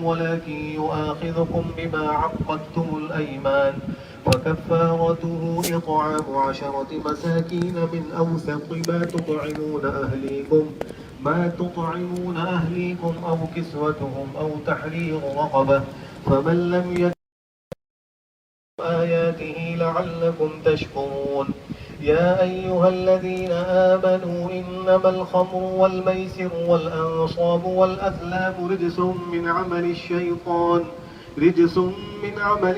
ولكن يؤاخذكم بما عقدتم الأيمان فكفارته إطعام 10 مساكين من أوسط ما تطعمون أهليكم أو كسوتهم أو تحرير رقبة فمن لم يجد آياته لعلكم تشكرون. يا أيها الذين آمنوا إنما الخمر والميسر والأنصاب والأزلام رجس من عمل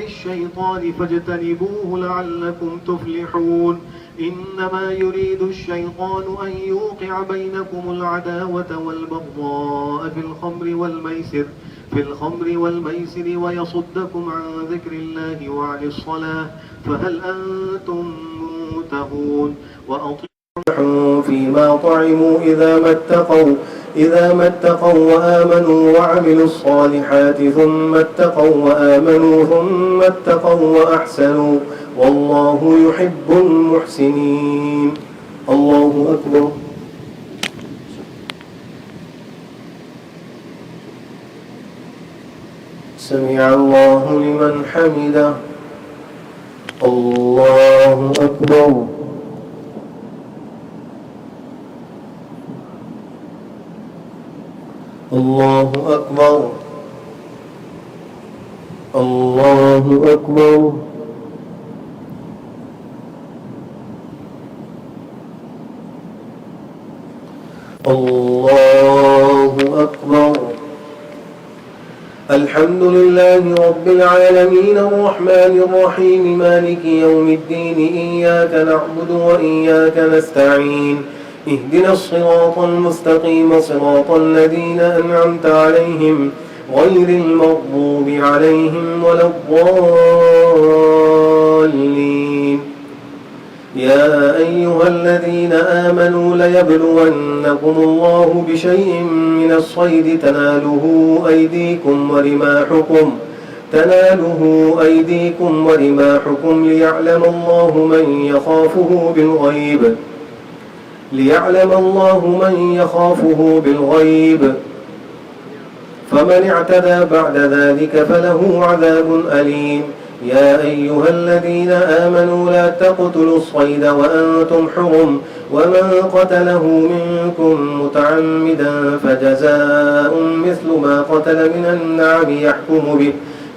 الشيطان فاجتنبوه لعلكم تفلحون. إنما يريد الشيطان أن يوقع بينكم العداوة والبغضاء في الخمر والميسر ويصدكم عن ذكر الله وعن الصلاة فهل أنتم منتهون. وأطيعوا فيما طعموا إذا ما اتقوا وآمنوا وعملوا الصالحات ثم اتقوا وآمنوا ثم اتقوا وأحسنوا والله يحب المحسنين. الله أكبر. سمع الله لمن حمده. الله أكبر. الله أكبر. الله أكبر. الله أكبر. الحمد لله رب العالمين الرحمن الرحيم مالك يوم الدين إياك نعبد وإياك نستعين اهدنا الصراط المستقيم صراط الذين أنعمت عليهم غير المغضوب عليهم ولا الضالين. يا أيها الذين آمنوا ليبلونكم الله بشيء من الصيد تناله أيديكم ورماحكم ليعلم الله من يخافه بالغيب فمن اعتدى بعد ذلك فله عذاب أليم. يا أيها الذين آمنوا لا تقتلوا الصيد وأنتم حرم ومن قتله منكم متعمدا فجزاء مثل ما قتل من النعم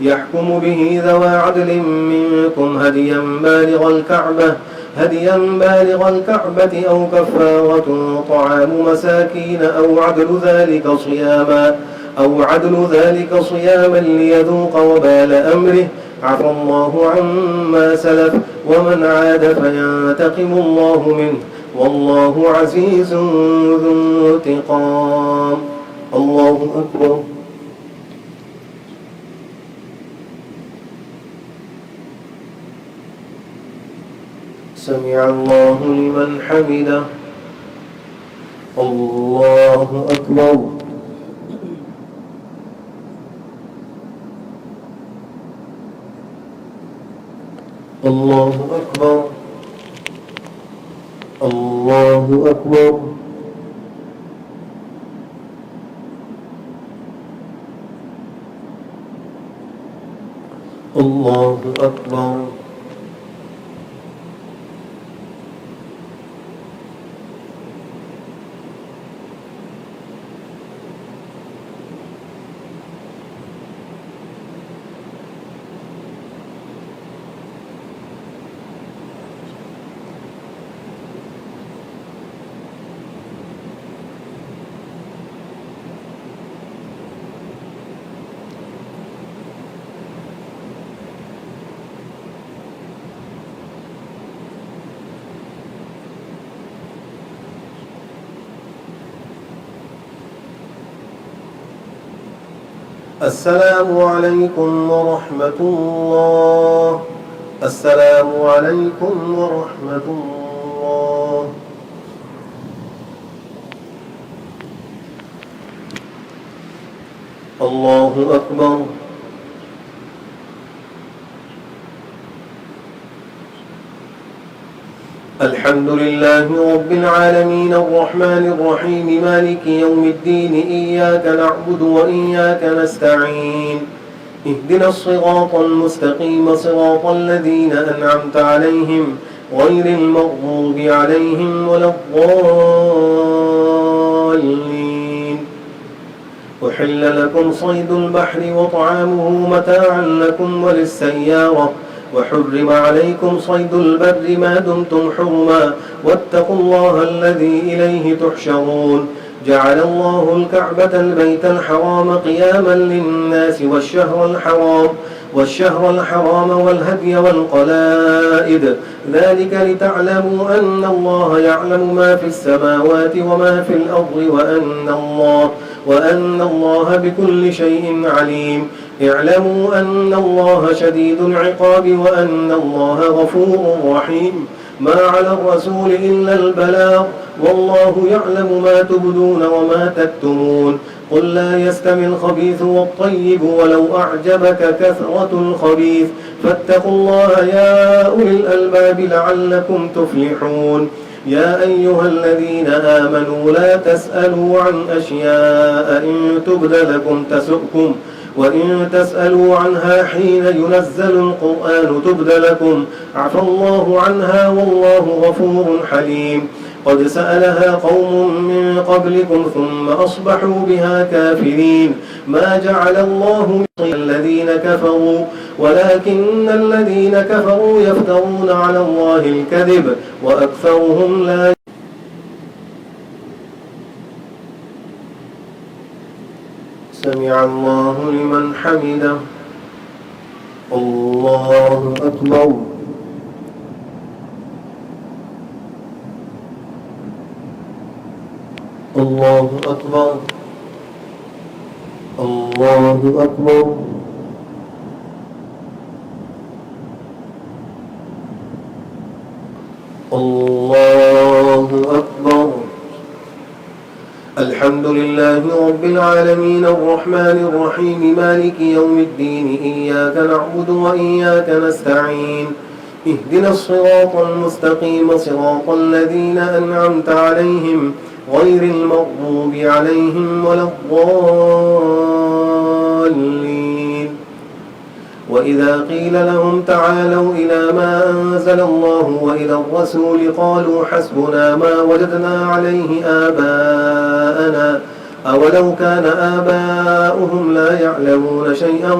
يحكم به ذوى عدل منكم هديا بالغ الكعبة أو كفارة طعام مساكين أو عدل ذلك صياما ليذوق وبال أمره عفى الله عما سلف ومن عاد فينتقم الله منه والله عزيز ذو انتقام. الله أكبر. سمع الله لمن حمده. الله أكبر. الله أكبر. الله أكبر. الله أكبر. السلام عليكم ورحمة الله. السلام عليكم ورحمة الله. الله أكبر. الحمد لله رب العالمين الرحمن الرحيم مالك يوم الدين إياك نعبد وإياك نستعين اهدنا الصراط المستقيم صراط الذين أنعمت عليهم غير المغضوب عليهم ولا الضالين. أحل لكم صيد البحر وطعامه متاعا لكم وللسيارة وحرم عليكم صيد البر ما دمتم حرما واتقوا الله الذي إليه تحشرون. جعل الله الكعبة البيت الحرام قياما للناس والشهر الحرام والهدي والقلائد ذلك لتعلموا أن الله يعلم ما في السماوات وما في الأرض وأن الله بكل شيء عليم. اعلموا أن الله شديد العقاب وأن الله غفور رحيم. ما على الرسول إلا البلاغ والله يعلم ما تبدون وما تكتمون. قل لا يستوي الخبيث والطيب ولو أعجبك كثرة الخبيث فاتقوا الله يا أولي الألباب لعلكم تفلحون. يا أيها الذين آمنوا لا تسألوا عن أشياء إن تبد لكم تسؤكم وإن تسألوا عنها حين ينزل القرآن تبد لكم عفى الله عنها والله غفور حليم. قد سألها قوم من قبلكم ثم أصبحوا بها كافرين. ما جعل الله الذين كفروا ولكن الذين كفروا يفترون على الله الكذب وأكثرهم لا. سمع الله لمن حمده. الله أكبر. الله أكبر. الله أكبر. الله أكبر. الحمد لله رب العالمين الرحمن الرحيم مالك يوم الدين إياك نعبد وإياك نستعين اهدنا الصراط المستقيم صراط الذين أنعمت عليهم غير المغضوب عليهم ولا الضالين. وإذا قيل لهم تعالوا إلى ما أنزل الله وإلى الرسول قالوا حسبنا ما وجدنا عليه آباءنا أولو كان آباؤهم لا يعلمون شيئا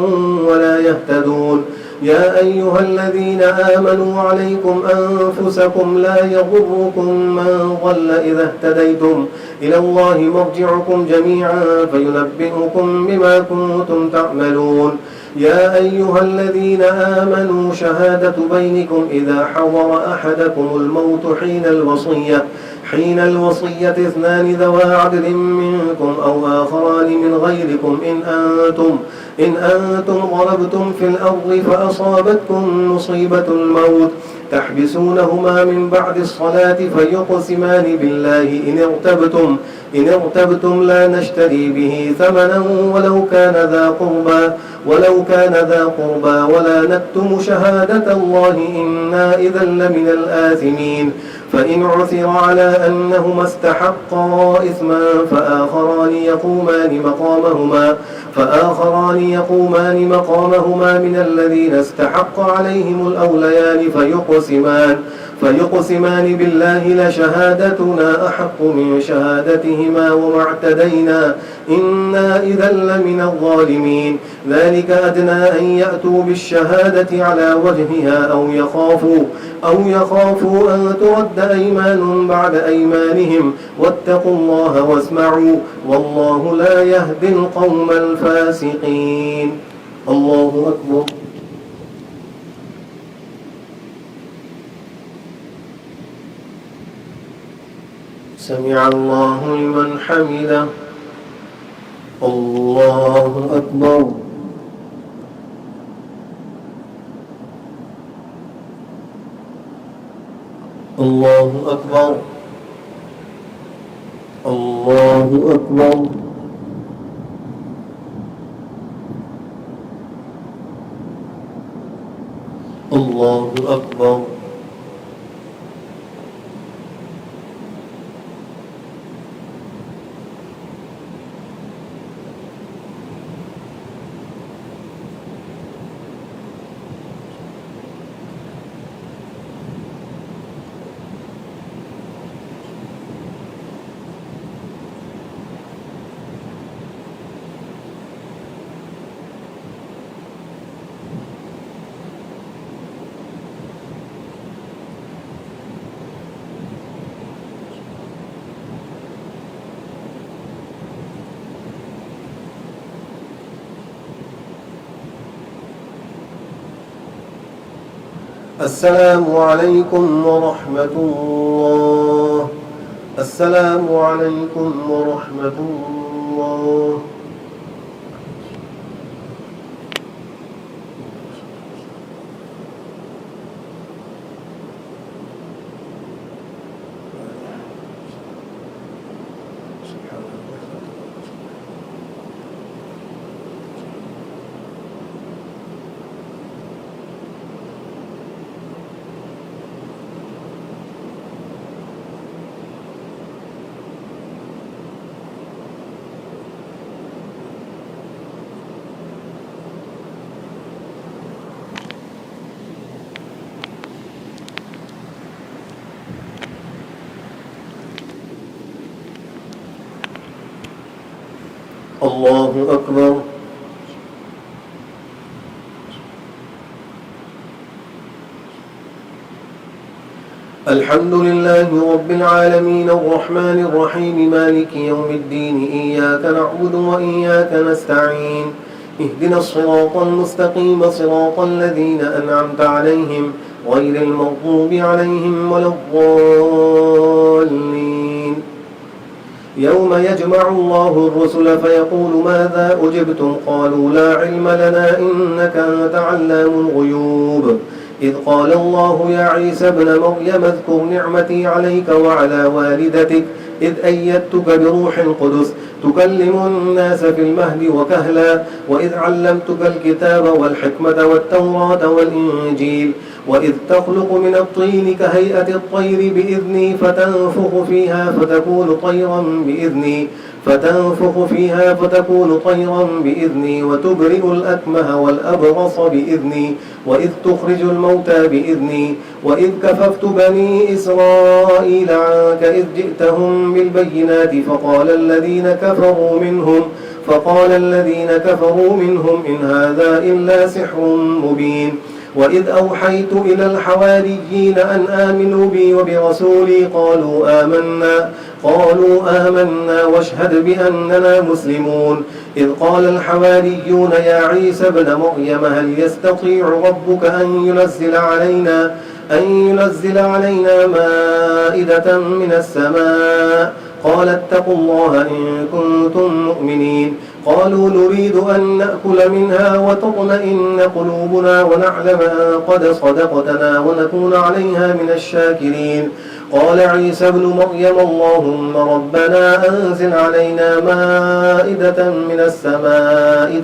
ولا يهتدون. يا أيها الذين آمنوا عليكم أنفسكم لا يضركم من ضل إذا اهتديتم إلى الله مرجعكم جميعا فينبئكم بما كنتم تعملون. يا أيها الذين آمنوا شهادة بينكم إذا حضر أحدكم الموت حين الوصية اثنان ذوى عدل منكم أو آخران من غيركم إن أنتم ضربتم في الأرض فأصابتكم مصيبة الموت تحبسونهما من بعد الصلاة فيقسمان بالله إن ارتبتم لا نشتري به ثمنا ولو كان ذا قربى ولا نكتم شهادة الله إنا إذا لمن الآثمين. فإن عثر على أنهما استحقا إثما فآخران يقومان مقامهما من الذين استحق عليهم الأوليان فيقسمان بالله لشهادتنا أحق من شهادتهما وما اعتدينا إنا إذا لمن الظالمين. ذلك أدنى أن يأتوا بالشهادة على وجهها أو يخافوا أن ترد أيمان بعد أيمانهم واتقوا الله واسمعوا والله لا يهدي القوم الفاسقين. الله أكبر. سمع الله لمن حمده. الله أكبر. الله أكبر. الله أكبر. الله أكبر. السلام عليكم ورحمة الله. السلام عليكم ورحمة الله. الله أكبر. الحمد لله رب العالمين الرحمن الرحيم مالك يوم الدين إياك نعبد وإياك نستعين اهدنا الصراط المستقيم صراط الذين أنعمت عليهم غير المغضوب عليهم ولا الضالين. يوم يجمع الله الرسل فيقول ماذا أجبتم قالوا لا علم لنا إنك أنت علام الغيوب. إذ قال الله يا عيسى ابن مريم اذكر نعمتي عليك وعلى والدتك إذ أيدتك بروح القدس تكلم الناس في المهد وكهلا وإذ علمتك الكتاب والحكمة والتوراة والإنجيل وإذ تخلق من الطين كهيئة الطير بإذني فتنفخ فيها فتكون طيرا بإذني وتبرئ الأكمه والأبرص بإذني وإذ تخرج الموتى بإذني وإذ كففت بني إسرائيل عنك إذ جئتهم بالبينات فقال الذين كفروا منهم إن هذا إلا سحر مبين. وإذ أوحيت إلى الحواريين أن آمنوا بي وبرسولي قالوا آمنا واشهد بأننا مسلمون. إذ قال الحواريون يا عيسى ابن مريم هل يستطيع ربك أن ينزل علينا مائدة من السماء قال اتقوا الله إن كنتم مؤمنين. قالوا نريد أن نأكل منها وتطمئن قلوبنا ونعلم أن قد صدقتنا ونكون عليها من الشاكرين. قال عيسى ابن مريم اللهم ربنا أنزل علينا مائدة من السماء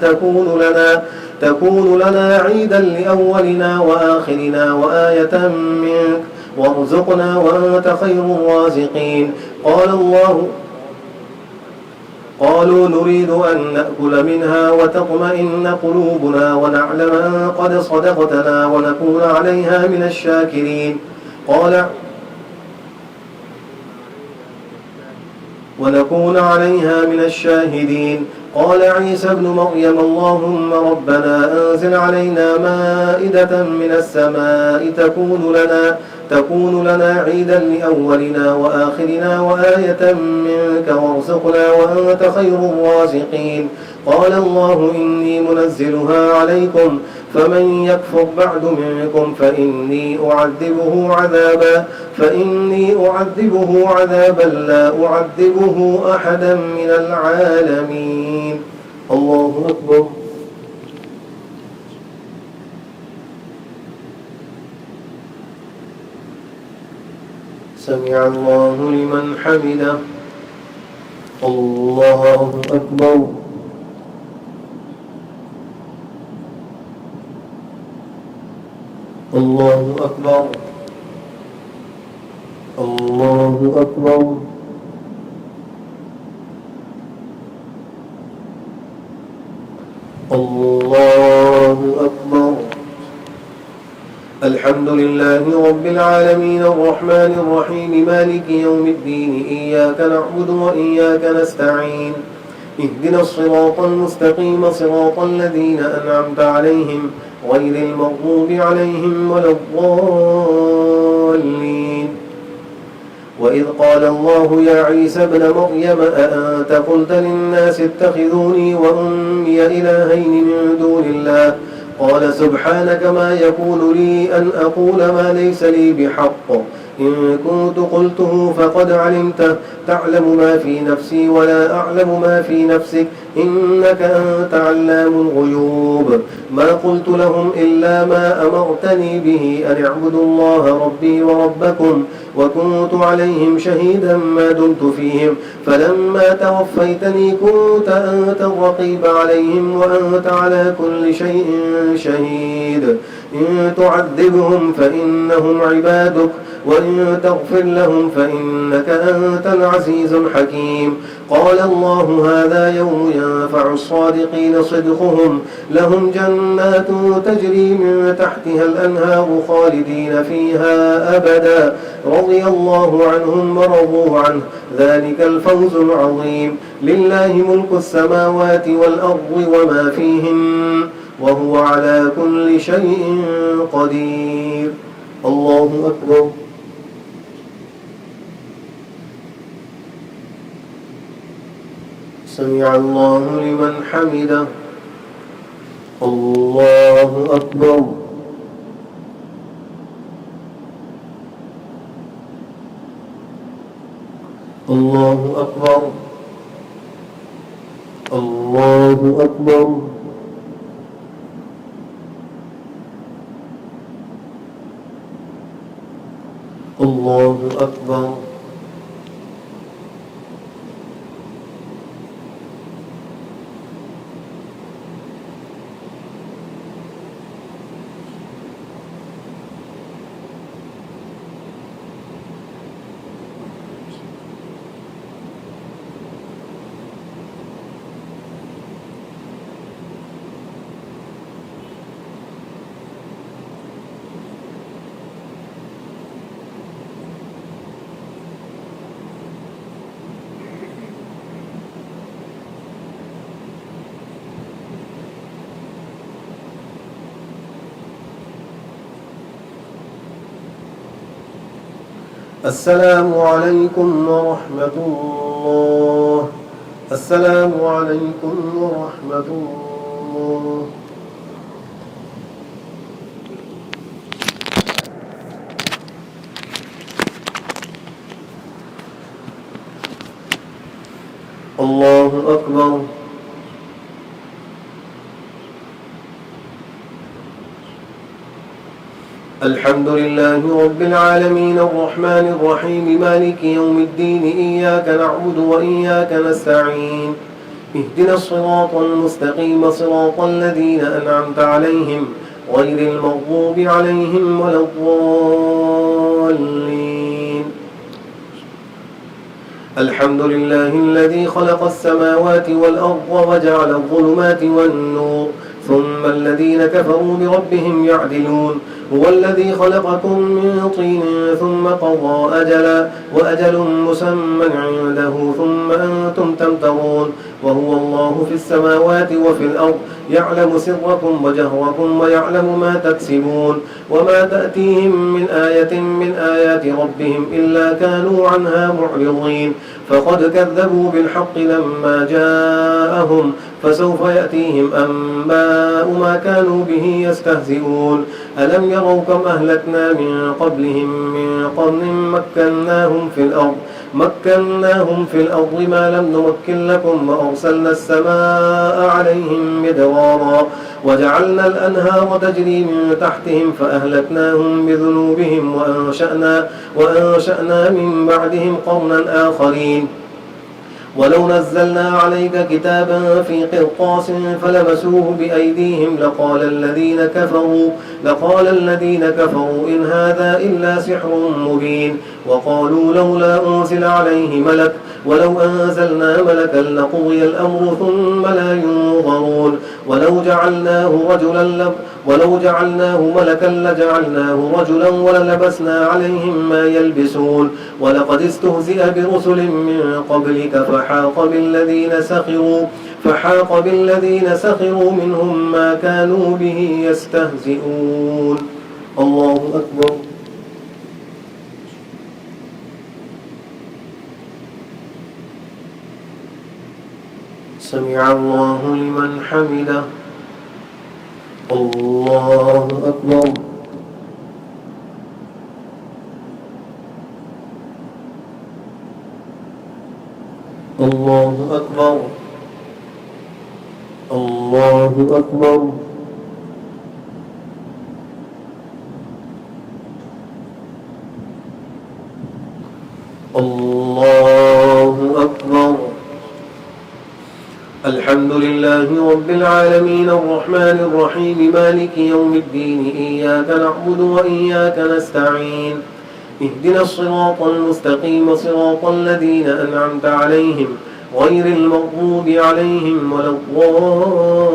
تكون لنا عيدا لأولنا وآخرنا وآية منك وارزقنا وأنت خير الرازقين. قالوا نريد أن نأكل منها وتطمئن قلوبنا ونعلم أن قد صدقتنا ونكون عليها من الشاكرين. ونكون عليها من الشاهدين. قال عيسى ابن مريم اللهم ربنا أنزل علينا مائدة من السماء تكون لنا عيدا لأولنا وآخرنا وآية منك وارزقنا وأنت خير الرازقين. قال الله إني منزلها عليكم فمن يكفر بعد منكم فإني أعذبه عذابا لا أعذبه أحدا من العالمين. الله أكبر. سمع الله لمن حمده. الله أكبر. الله أكبر. الله أكبر. الله أكبر. الحمد لله رب العالمين الرحمن الرحيم مالك يوم الدين إياك نعبد وإياك نستعين اهدنا الصراط المستقيم صراط الذين أنعمت عليهم غير المغضوب عليهم ولا الضالين. وإذ قال الله يا عيسى ابن مريم أأنت قلت للناس اتخذوني وأمي إلهين من دون الله قال سبحانك ما يكون لي أن أقول ما ليس لي بحق، إن كنت قلته فقد علمته، تعلم ما في نفسي ولا أعلم ما في نفسك، إنك أنت علام الغيوب. ما قلت لهم إلا ما أمرتني به أن اعبدوا الله ربي وربكم، وكنت عليهم شهيدا ما دمت فيهم، فلما توفيتني كنت أنت الرقيب عليهم وأنت على كل شيء شهيد. إن تعذبهم فإنهم عبادك، وإن تغفر لهم فإنك أنت العزيز الحكيم. قال الله هذا يوم ينفع الصادقين صدقهم، لهم جنات تجري من تحتها الأنهار خالدين فيها أبدا، رضي الله عنهم ورضوا عنه، ذلك الفوز العظيم. لله ملك السماوات والأرض وما فيهن، وهو على كل شيء قدير. الله أكبر. سمع الله لمن حمده. الله أكبر. الله أكبر. الله أكبر. الله أكبر. السلام عليكم ورحمة الله. السلام عليكم ورحمة الله. الله أكبر. الحمد لله رب العالمين الرحمن الرحيم مالك يوم الدين، إياك نعبد وإياك نستعين، اهدنا الصراط المستقيم صراط الذين أنعمت عليهم غير المغضوب عليهم ولا الضالين. الحمد لله الذي خلق السماوات والأرض وجعل الظلمات والنور، ثم الذين كفروا بربهم يعدلون. هو الذي خلقكم من طين ثم قضى أجلا، وأجل مسمى عنده ثم أنتم تمترون. وهو الله في السماوات وفي الأرض، يعلم سركم وجهركم ويعلم ما تكسبون. وما تأتيهم من آية من آيات ربهم إلا كانوا عنها معرضين. فقد كذبوا بالحق لما جاءهم، فسوف يأتيهم أنباء ما كانوا به يستهزئون. ألم يروا كم أهلكنا من قبلهم من قرن مكناهم في الأرض ما لم نمكن لكم، وأرسلنا السماء عليهم مدرارا، وجعلنا الأنهار تجري من تحتهم فأهلكناهم بذنوبهم، وأنشأنا من بعدهم قرنا آخرين. ولو نزلنا عليك كتابا في قرطاس فلمسوه بأيديهم لقال الذين كفروا إن هذا إلا سحر مبين. وقالوا لولا أنزل عليه ملك، ولو أنزلنا ملكا لقضي الأمر ثم لا ينظرون. ولو جعلناه ملكا لجعلناه رجلا وللبسنا عليهم ما يلبسون. ولقد استهزئ برسل من قبلك فحاق بالذين سخروا منهم ما كانوا به يستهزئون. الله أكبر. سمع الله لمن حمده. الله أكبر. الله أكبر. الله أكبر. الله أكبر. الحمد لله رب العالمين الرحمن الرحيم مالك يوم الدين إياك نعبد وإياك نستعين اهدنا الصراط المستقيم صراط الذين أنعمت عليهم غير المغضوب عليهم ولا الضالين.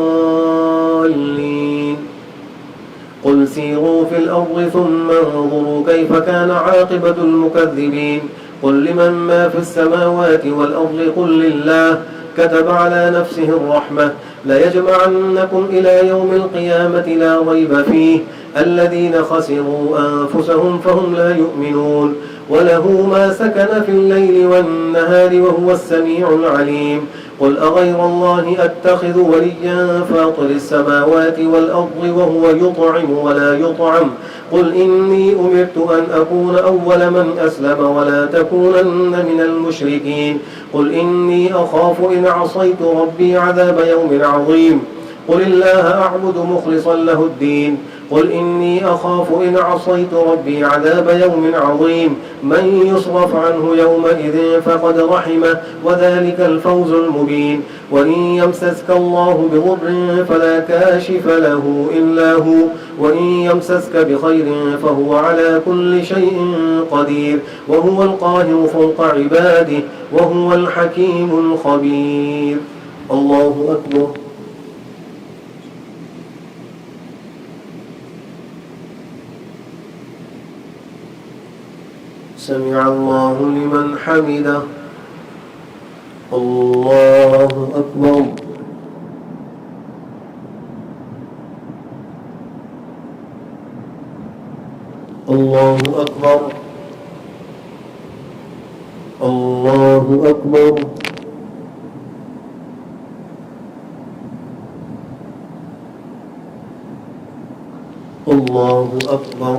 قل سيروا في الأرض ثم انظروا كيف كان عاقبة المكذبين. قل لمن ما في السماوات والأرض قل لله كتب على نفسه الرحمة ليجمعنكم إلى يوم القيامة لا ريب فيه الذين خسروا أنفسهم فهم لا يؤمنون. وله ما سكن في الليل والنهار وهو السميع العليم. قل أغير الله أتخذ وليا فاطر السماوات والأرض وهو يطعم ولا يطعم. قل إني أمرت أن أكون أول من أسلم ولا تكونن من المشركين. قل إني أخاف إن عصيت ربي عذاب يوم عظيم. قل الله أعبد مخلصا له الدين. قل إني أخاف إن عصيت ربي عذاب يوم عظيم. من يصرف عنه يومئذ فقد رحمه وذلك الفوز المبين. وإن يمسسك الله بضر فلا كاشف له إلا هو وإن يمسسك بخير فهو على كل شيء قدير وهو القاهر فوق عباده وهو الحكيم الخبير. الله أكبر. سمع الله لمن حمده. الله أكبر. الله أكبر. الله أكبر. الله أكبر.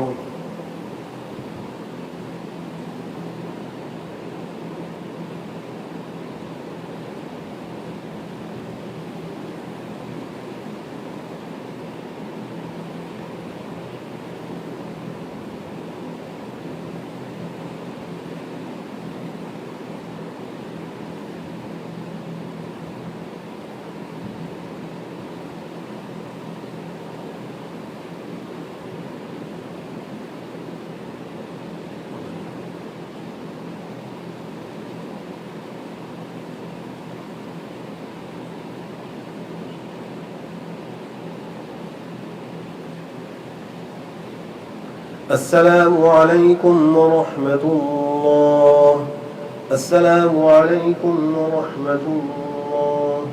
السلام عليكم ورحمة الله. السلام عليكم ورحمة الله.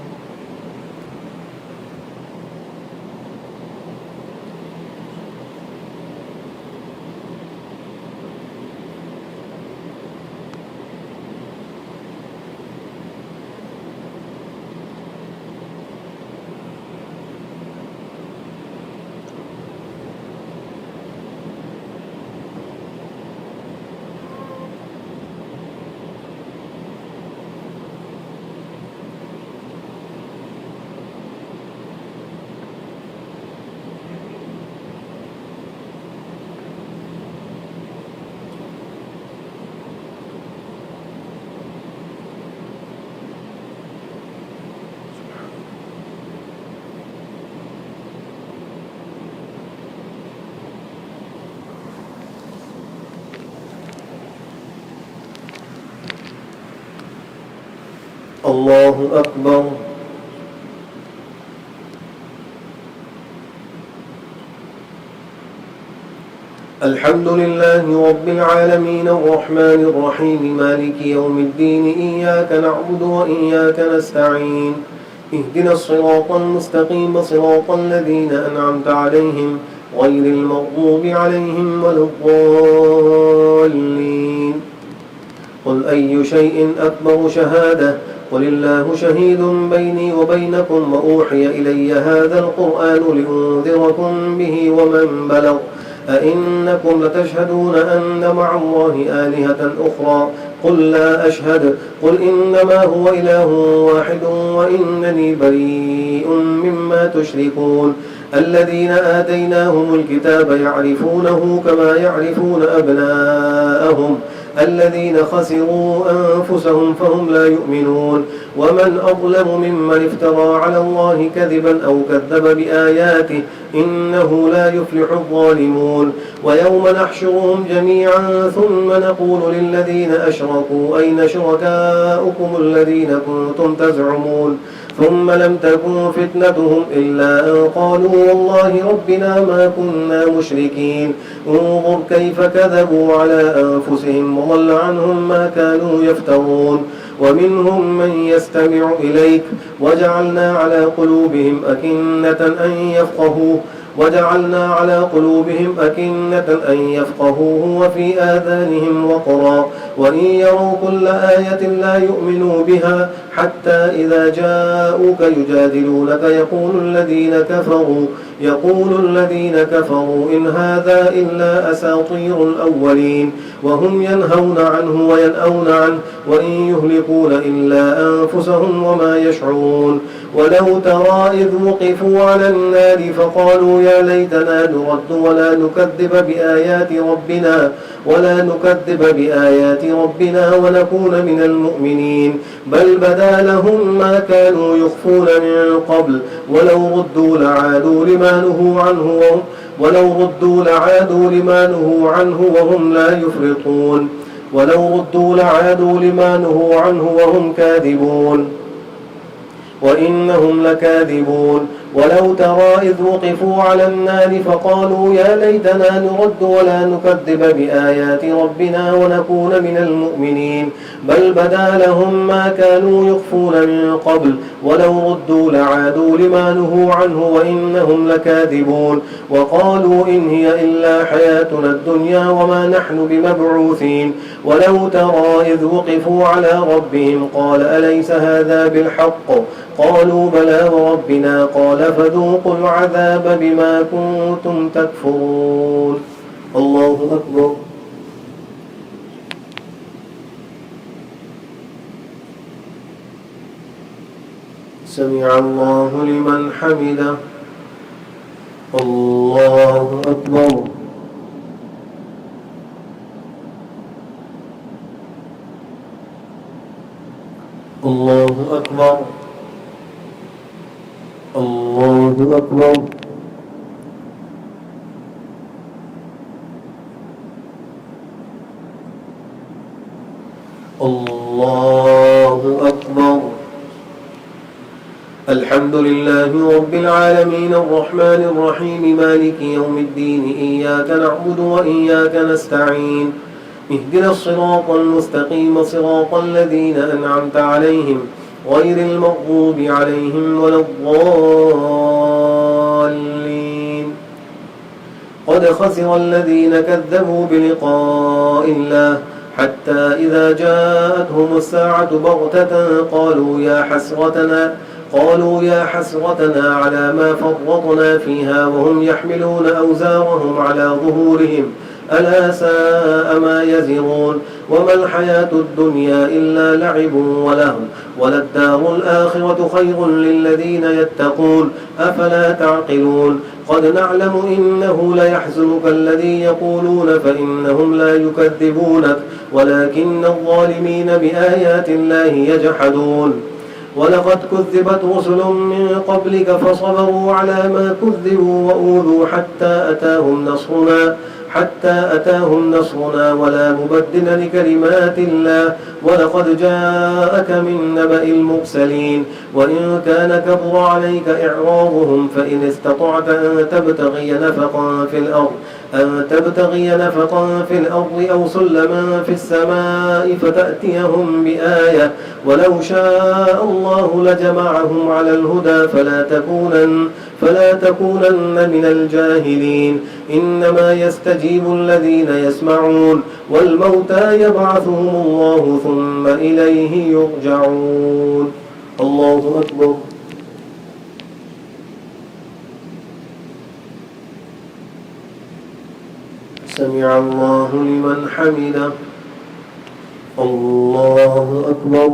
الله أكبر. الحمد لله رب العالمين الرحمن الرحيم مالك يوم الدين إياك نعبد وإياك نستعين اهدنا الصراط المستقيم صراط الذين أنعمت عليهم غير المغضوب عليهم ولا الضالين. قل أي شيء أكبر شهادة قل الله شهيد بيني وبينكم وأوحي إلي هذا القرآن لأنذركم به ومن بلغ أئنكم لتشهدون أن مع الله آلهة أخرى قل لا أشهد قل إنما هو إله واحد وإنني بريء مما تشركون الذين آتيناهم الكتاب يعرفونه كما يعرفون أبناءهم الذين خسروا أنفسهم فهم لا يؤمنون ومن أظلم ممن افترى على الله كذبا أو كذب بآياته إنه لا يفلح الظالمون ويوم نحشرهم جميعا ثم نقول للذين أشركوا أين شركاؤكم الذين كنتم تزعمون ثم لم تكن فتنتهم إلا أن قالوا والله ربنا ما كنا مشركين انظر كيف كذبوا على أنفسهم وضل عنهم ما كانوا يفترون ومنهم من يستمع إليك وجعلنا على قلوبهم أكنة أن يفقهوه وفي آذانهم وقرا وإن يروا كل آية لا يؤمنوا بها حتى إذا جاءوك يجادلونك يقول الذين كفروا إن هذا إلا أساطير الأولين وهم ينهون عنه وينأون عنه وإن يهلكون إلا أنفسهم وما يشعرون ولو ترى إذ وقفوا على النار فقالوا يا ليتنا نرد ولا نكذب بآيات ربنا ونكون من المؤمنين بل بدا لهم ما كانوا يخفون من قبل ولو ردوا لعادوا لما نهوا عنه وهم لا يفرطون وهم كاذبون وإنهم لكاذبون ولو ترى إذ وقفوا على النار فقالوا يا ليتنا نرد ولا نكذب بآيات ربنا ونكون من المؤمنين بل بدا لهم ما كانوا يخفون من قبل ولو ردوا لعادوا لما نهوا عنه وإنهم لكاذبون وقالوا إن هي إلا حياتنا الدنيا وما نحن بمبعوثين ولو ترى إذ وقفوا على ربهم قال أليس هذا بالحق قالوا بلى وربنا قال فذوقوا العذاب بما كنتم تكفرون الله أكبر سمع الله لمن حمده الله أكبر الله أكبر الله أكبر الله أكبر الحمد لله رب العالمين الرحمن الرحيم مالك يوم الدين إياك نعبد وإياك نستعين اهدنا الصراط المستقيم صراط الذين أنعمت عليهم غير المغضوب عليهم ولا الضالين قد خسر الذين كذبوا بلقاء الله حتى إذا جاءتهم الساعة بغتة قالوا يا حسرتنا على ما فرطنا فيها وهم يحملون أوزارهم على ظهورهم ألا ساء ما يزرون وما الحياة الدنيا إلا لعب ولهو وللدار الآخرة خير للذين يتقون أفلا تعقلون قد نعلم إنه ليحزنك الذي يقولون فإنهم لا يكذبونك ولكن الظالمين بآيات الله يجحدون ولقد كذبت رسل من قبلك فصبروا على ما كذبوا وأوذوا حتى أتاهم نصرنا ولا مبدل لكلمات الله ولقد جاءك من نبأ المرسلين وإن كان كبر عليك إعراضهم فإن استطعت أن تبتغي نفقا في الأرض أن تبتغي نفقا في الأرض أو سلما في السماء فتأتيهم بآية ولو شاء الله لجمعهم على الهدى فلا تكونن من الجاهلين إنما يستجيب الذين يسمعون والموتى يبعثهم الله ثم إليه يرجعون. الله أكبر. سمع الله لمن حمده. الله أكبر.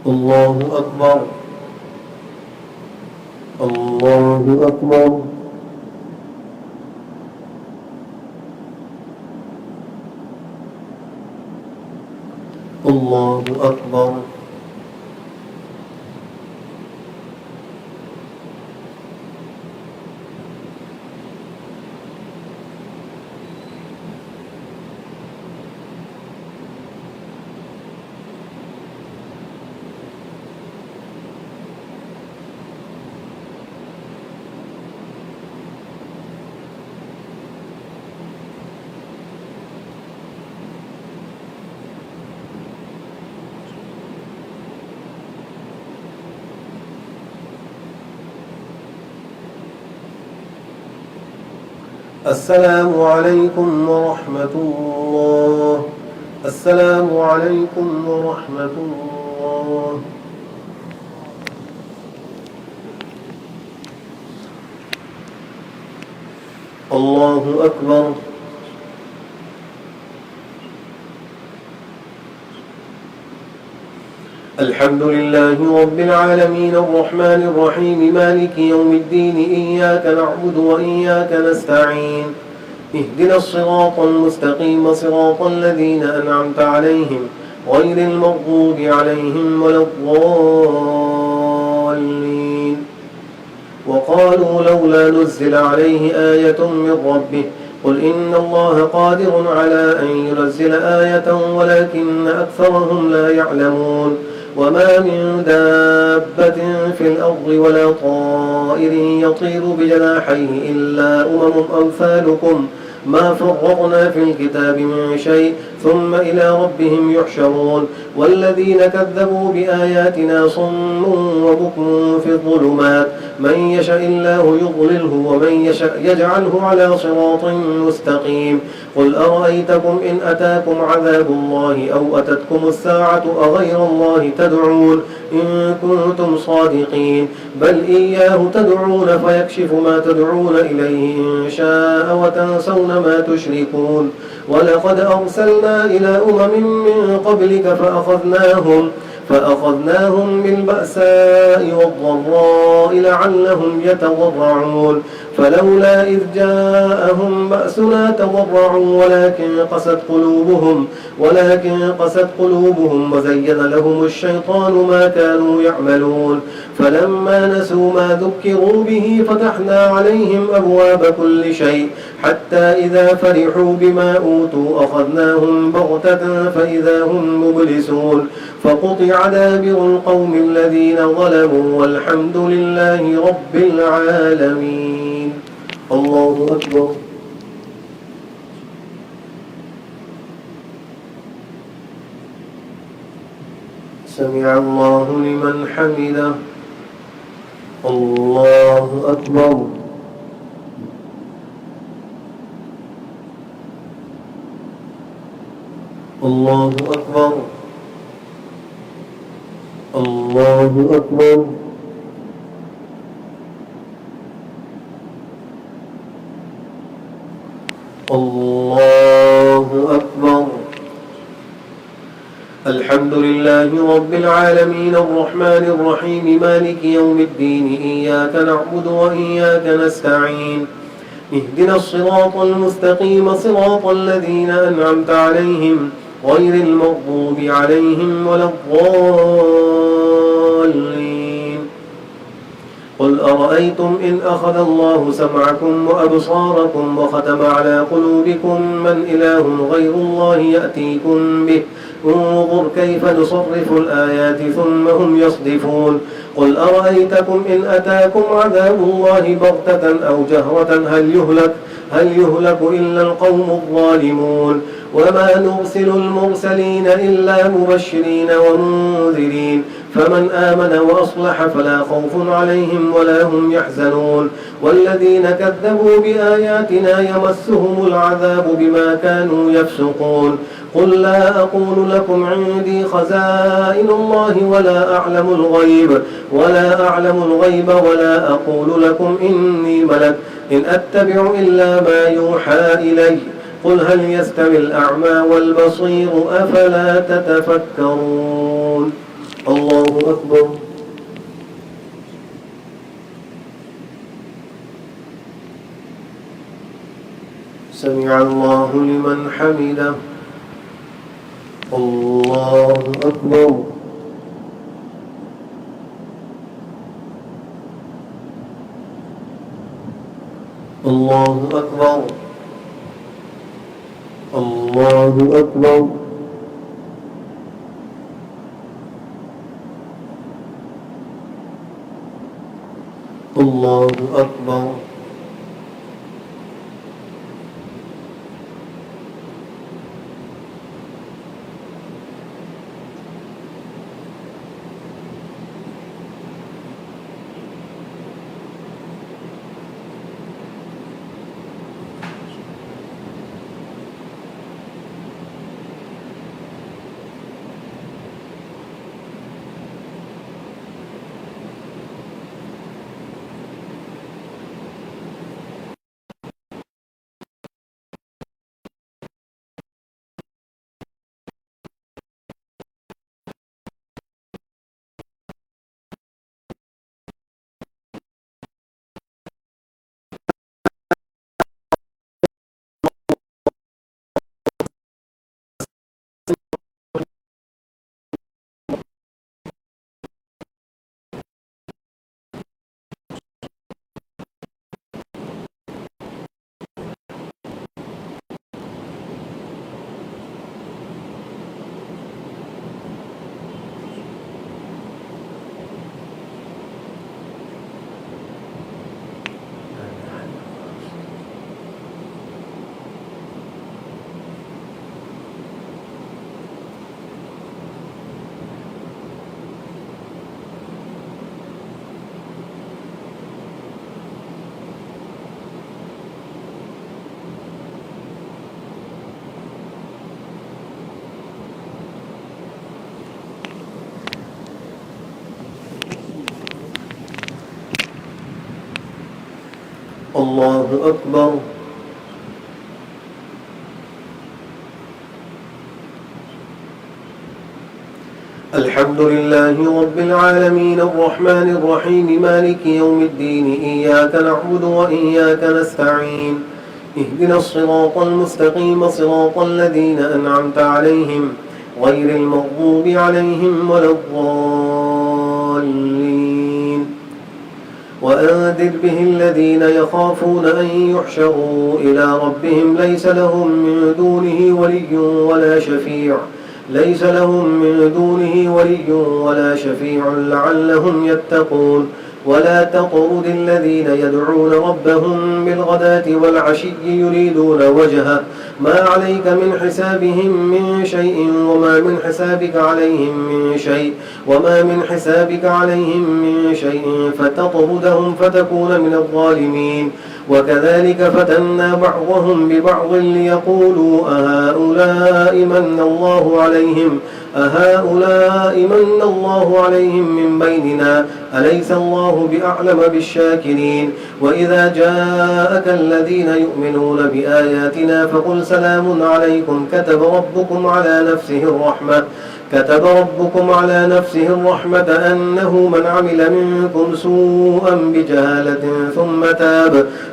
الله أكبر. الله أكبر. الله أكبر. السلام عليكم ورحمة الله. السلام عليكم ورحمة الله. الله أكبر. الحمد لله رب العالمين الرحمن الرحيم مالك يوم الدين إياك نعبد وإياك نستعين اهدنا الصراط المستقيم صراط الذين أنعمت عليهم غير المغضوب عليهم ولا الضالين. وقالوا لولا نزل عليه آية من ربه قل إن الله قادر على أن ينزل آية ولكن أكثرهم لا يعلمون. وما من دابة في الأرض ولا طائر يطير بجناحيه إلا أمثالكم ما فرطنا في الكتاب من شيء ثم إلى ربهم يحشرون. والذين كذبوا بآياتنا صم وبكم في الظلمات من يشاء الله يضلله ومن يشاء يجعله على صراط مستقيم. قل أرأيتكم إن أتاكم عذاب الله أو أتتكم الساعة أغير الله تدعون إن كنتم صادقين بل إياه تدعون فيكشف ما تدعون إليه إن شاء وتنسون ما تشركون. ولقد أرسلنا إلى من قبلك فأخذناهم بالبأساء والضراء لعلهم يتضرعون فلولا إذ جاءهم بأسنا تضرعوا ولكن قست قلوبهم وزين لهم الشيطان ما كانوا يعملون. فلما نسوا ما ذكروا به فتحنا عليهم أبواب كل شيء حتى إذا فرحوا بما أوتوا أخذناهم بغتة فإذا هم مبلسون. فقطع دابر القوم الذين ظلموا والحمد لله رب العالمين. الله أكبر. سمع الله لمن حمده. الله أكبر. الله أكبر. الله أكبر. الله أكبر. الحمد لله رب العالمين الرحمن الرحيم مالك يوم الدين إياك نعبد وإياك نستعين اهدنا الصراط المستقيم صراط الذين أنعمت عليهم غير المغضوب عليهم ولا الضالين. قل أرأيتم إن أخذ الله سمعكم وأبصاركم وختم على قلوبكم من إله غير الله يأتيكم به انظر كيف نصرف الآيات ثم هم يصدفون قل أرأيتكم إن أتاكم عذاب الله بغتة أو جهرة هل يهلك إلا القوم الظالمون وما نرسل المرسلين إلا مبشرين ومنذرين فمن آمن وأصلح فلا خوف عليهم ولا هم يحزنون والذين كذبوا بآياتنا يمسهم العذاب بما كانوا يفسقون قل لا أقول لكم عندي خزائن الله ولا أعلم الغيب ولا أقول لكم إني ملك إن أتبع إلا ما يوحى إلي قل هل يستوي الأعمى والبصير أفلا تتفكرون الله أكبر سمع الله لمن حمده الله أكبر الله أكبر الله أكبر الله أكبر الله أكبر الحمد لله رب العالمين الرحمن الرحيم مالك يوم الدين إياك نعبد وإياك نستعين اهدنا الصراط المستقيم صراط الذين أنعمت عليهم غير المغضوب عليهم ولا الضالين وأنذر به الذين يخافون أن يحشروا إلى ربهم ليس لهم من دونه ولي ولا شفيع لعلهم يتقون ولا تطرد الذين يدعون ربهم بالغداة والعشي يريدون وجهه ما عليك من حسابهم من شيء وما من حسابك عليهم من شيء فتطردهم فتكون من الظالمين وكذلك فتنا بعضهم ببعض ليقولوا أهؤلاء من الله عليهم من بيننا أليس الله بأعلم بالشاكرين وإذا جاءك الذين يؤمنون بآياتنا فقل سلام عليكم كتب ربكم على نفسه الرحمة أنه من عمل منكم سوءا بجهالة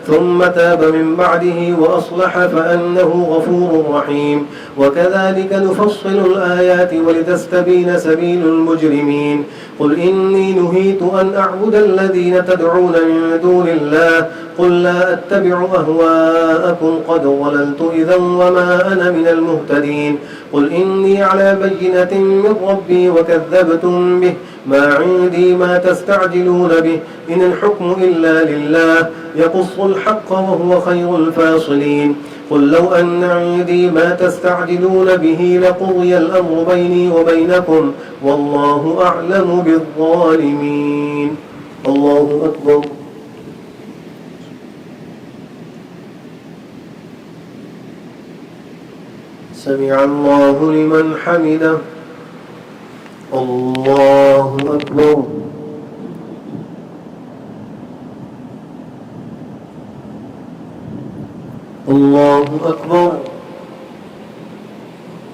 ثم تاب من بعده وأصلح فأنه غفور رحيم. وكذلك نفصل الآيات ولتستبين سبيل المجرمين. قل إني نهيت أن أعبد الذين تدعون من دون الله قل لا أتبع أهواءكم قد ضللت إذا وما أنا من المهتدين. قل إني على بينة من ربي وكذبتم به ما عندي ما تستعجلون به إن الحكم إلا لله يقص الحق وهو خير الفاصلين. قل لو أن عندي ما تستعجلون به لقضي الأمر بيني وبينكم والله أعلم بالظالمين. الله أكبر. سمع الله لمن حمده. الله أكبر. الله أكبر.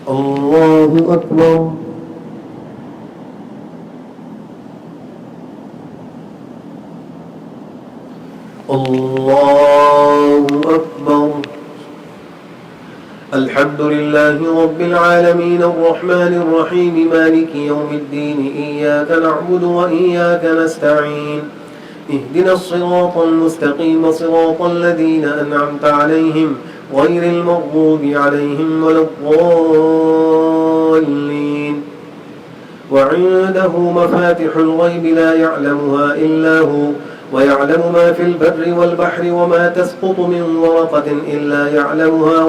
الله أكبر. الله أكبر. الحمد لله رب العالمين الرحمن الرحيم مالك يوم الدين إياك نعبد وإياك نستعين اهدنا الصراط المستقيم صراط الذين أنعمت عليهم غير المغضوب عليهم ولا الضالين. وعنده مفاتح الغيب لا يعلمها إلا هو ويعلم ما في البر والبحر وما تسقط من ورقة إلا يعلمها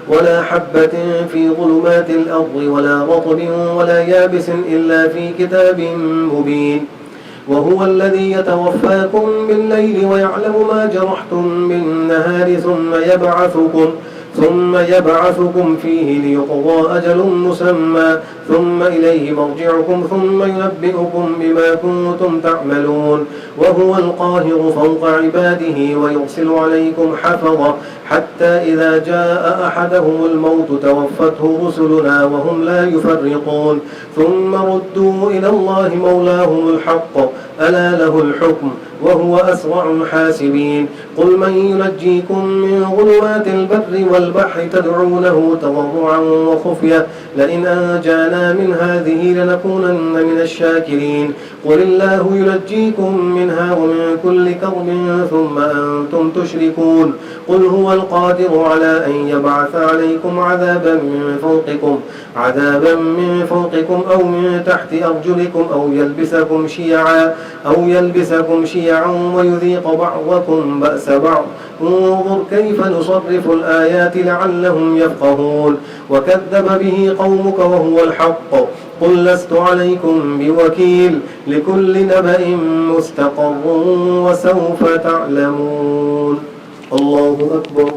ولا حبة في ظلمات الأرض ولا رطب ولا يابس إلا في كتاب مبين. وهو الذي يتوفاكم بالليل ويعلم ما جرحتم بالنهار ثم يبعثكم فيه ليقضى أجل مسمى ثم إليه مرجعكم ثم ينبئكم بما كنتم تعملون. وهو القاهر فوق عباده ويرسل عليكم حفظة حتى إذا جاء أحدهم الموت توفته رسلنا وهم لا يفرقون ثم ردوا إلى الله مولاهم الحق ألا له الحكم وهو أسرع الحاسبين. قل من ينجيكم من ظلمات البر والبحر تدعونه تضرعا وخفية لئن أنجانا من هذه لنكونن من الشاكرين. قل الله ينجيكم منها ومن كل كرب ثم أنتم تشركون. قل هو القادر على أن يبعث عليكم عذابا من فوقكم أو من تحت أرجلكم أو يلبسكم شيعا ويذيق بعضكم بأس بعض. انظر كيف نصرف الآيات لعلهم يفقهون. وكذب به قومك وهو الحق قل لست عليكم بوكيل لكل نبأ مستقر وسوف تعلمون. الله أكبر.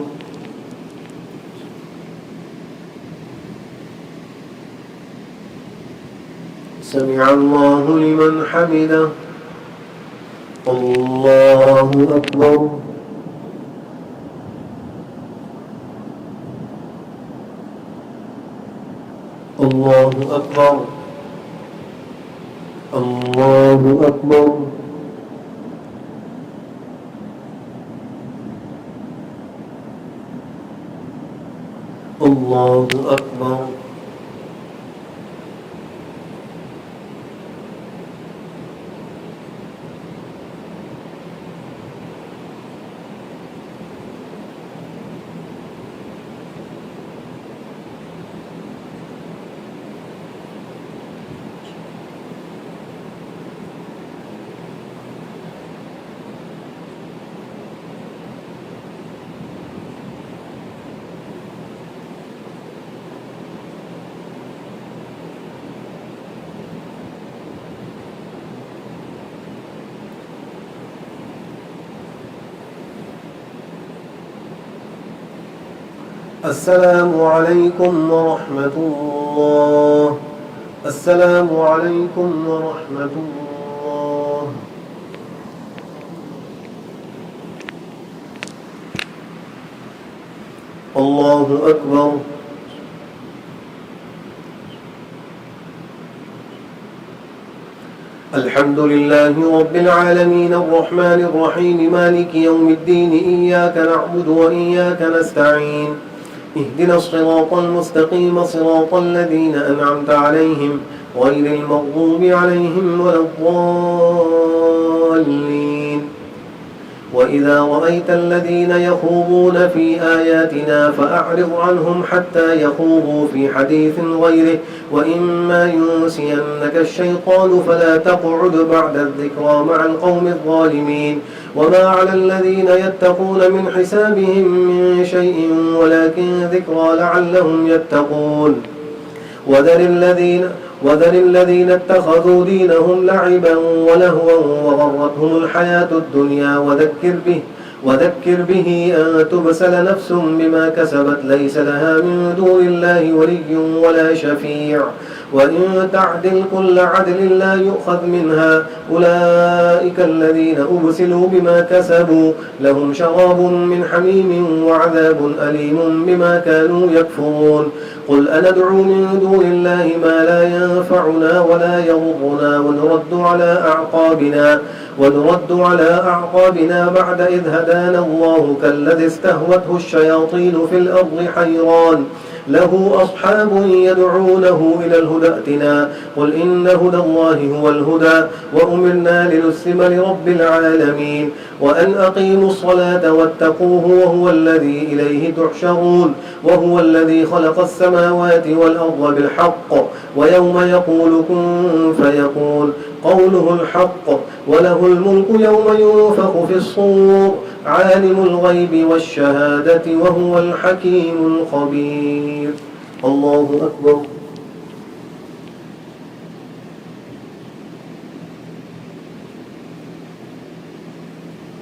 سمع الله لمن حمده. الله أكبر. الله أكبر. الله أكبر. الله أكبر. السلام عليكم ورحمة الله. السلام عليكم ورحمة الله. الله أكبر. الحمد لله رب العالمين الرحمن الرحيم مالك يوم الدين إياك نعبد وإياك نستعين اهدنا الصراط المستقيم صراط الذين أنعمت عليهم غير المغضوب عليهم ولا الضالين. وإذا رأيت الذين يخوضون في آياتنا فأعرض عنهم حتى يخوضوا في حديث غيره وإما ينسينك الشيطان فلا تقعد بعد الذكرى مع القوم الظالمين. وما على الذين يتقون من حسابهم من شيء ولكن ذكرى لعلهم يتقون. وذر الذين اتخذوا دينهم لعبا ولهوا وغرتهم الحياة الدنيا وذكر به أن تبسل نفس بما كسبت ليس لها من دون الله ولي ولا شفيع وإن تعدل كل عدل لا يؤخذ منها. أولئك الذين أبسلوا بما كسبوا لهم شراب من حميم وعذاب أليم بما كانوا يكفرون. قل أندعو من دون الله ما لا ينفعنا ولا يضرنا ونرد على أعقابنا بعد إذ هدانا الله كالذي استهوته الشياطين في الأرض حيران له أصحاب يدعونه إلى الهدى ائتنا. قل إن هدى الله هو الهدى وأمرنا لنسلم لرب العالمين وأن أقيموا الصلاة واتقوه وهو الذي إليه تحشرون. وهو الذي خلق السماوات والأرض بالحق ويوم يقول كن فيكون قوله الحق وله الملك يوم ينفخ في الصور عالم الغيب والشهادة وهو الحكيم الخبير. الله أكبر.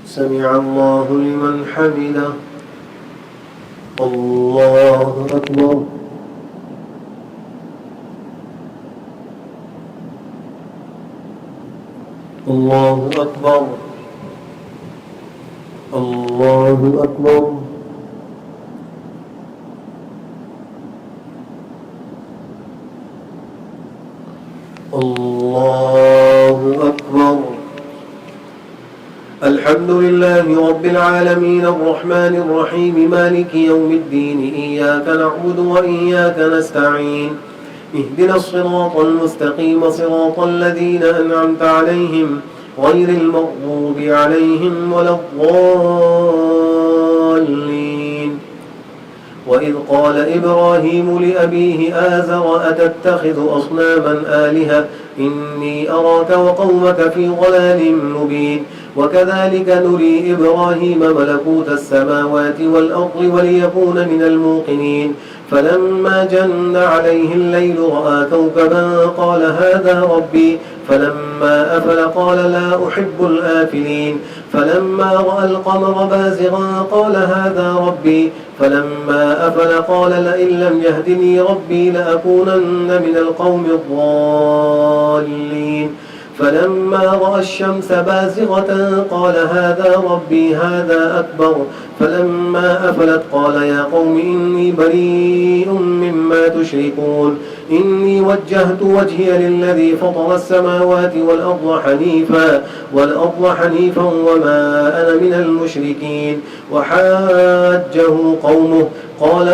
سمع الله لمن حمده. الله أكبر. الله أكبر. الله أكبر. الله أكبر. الحمد لله رب العالمين الرحمن الرحيم مالك يوم الدين إياك نعبد وإياك نستعين اهدنا الصراط المستقيم صراط الذين أنعمت عليهم غير المغضوب عليهم ولا الضالين. وإذ قال إبراهيم لأبيه آزر أتتخذ أصناما آلهة إني أراك وقومك في ضلال مبين. وكذلك نري إبراهيم ملكوت السماوات والأرض وليكون من الموقنين. فلما جن عليه الليل رأى كوكبا قال هذا ربي فلما أفل قال لا أحب الآفلين. فلما رأى القمر بازغا قال هذا ربي فلما أفل قال لئن لم يهدني ربي لأكونن من القوم الضالين. فلما رأى الشمس بازغة قال هذا ربي هذا أكبر. فلما أفلت قال يا قوم إني بريء مما تشركون إني وجهت وجهي للذي فطر السماوات والأرض حنيفا وما أنا من المشركين. وحاجه قومه قال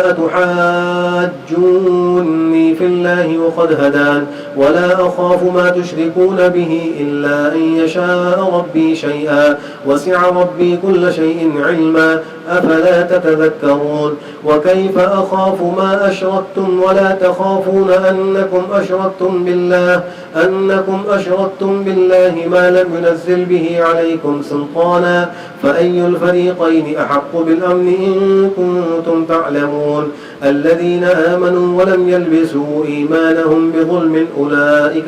أتحاجوني في الله وقد هدان ولا أخاف ما تشركون به إلا أن يشاء ربي شيئا وسع ربي كل شيء علما أفلا تتذكرون. وكيف أخاف ما أشركتم ولا تخافون أنكم أشركتم بالله ما لم ينزل به عليكم سلطانا فأي الفريقين أحق بالأمن إن كنتم تعلمون. الذين آمنوا ولم يلبسوا إيمانهم بظلم أولئك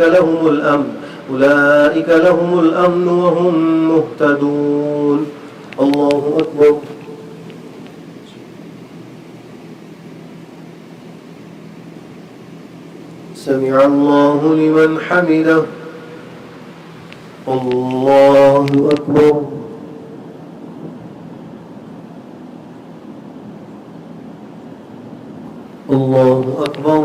لهم الأمن وهم مهتدون. الله أكبر. سمع الله لمن حمده. الله أكبر. الله أكبر.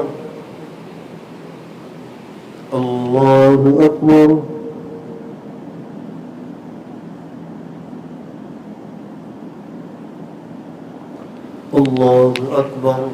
الله أكبر. الله أكبر.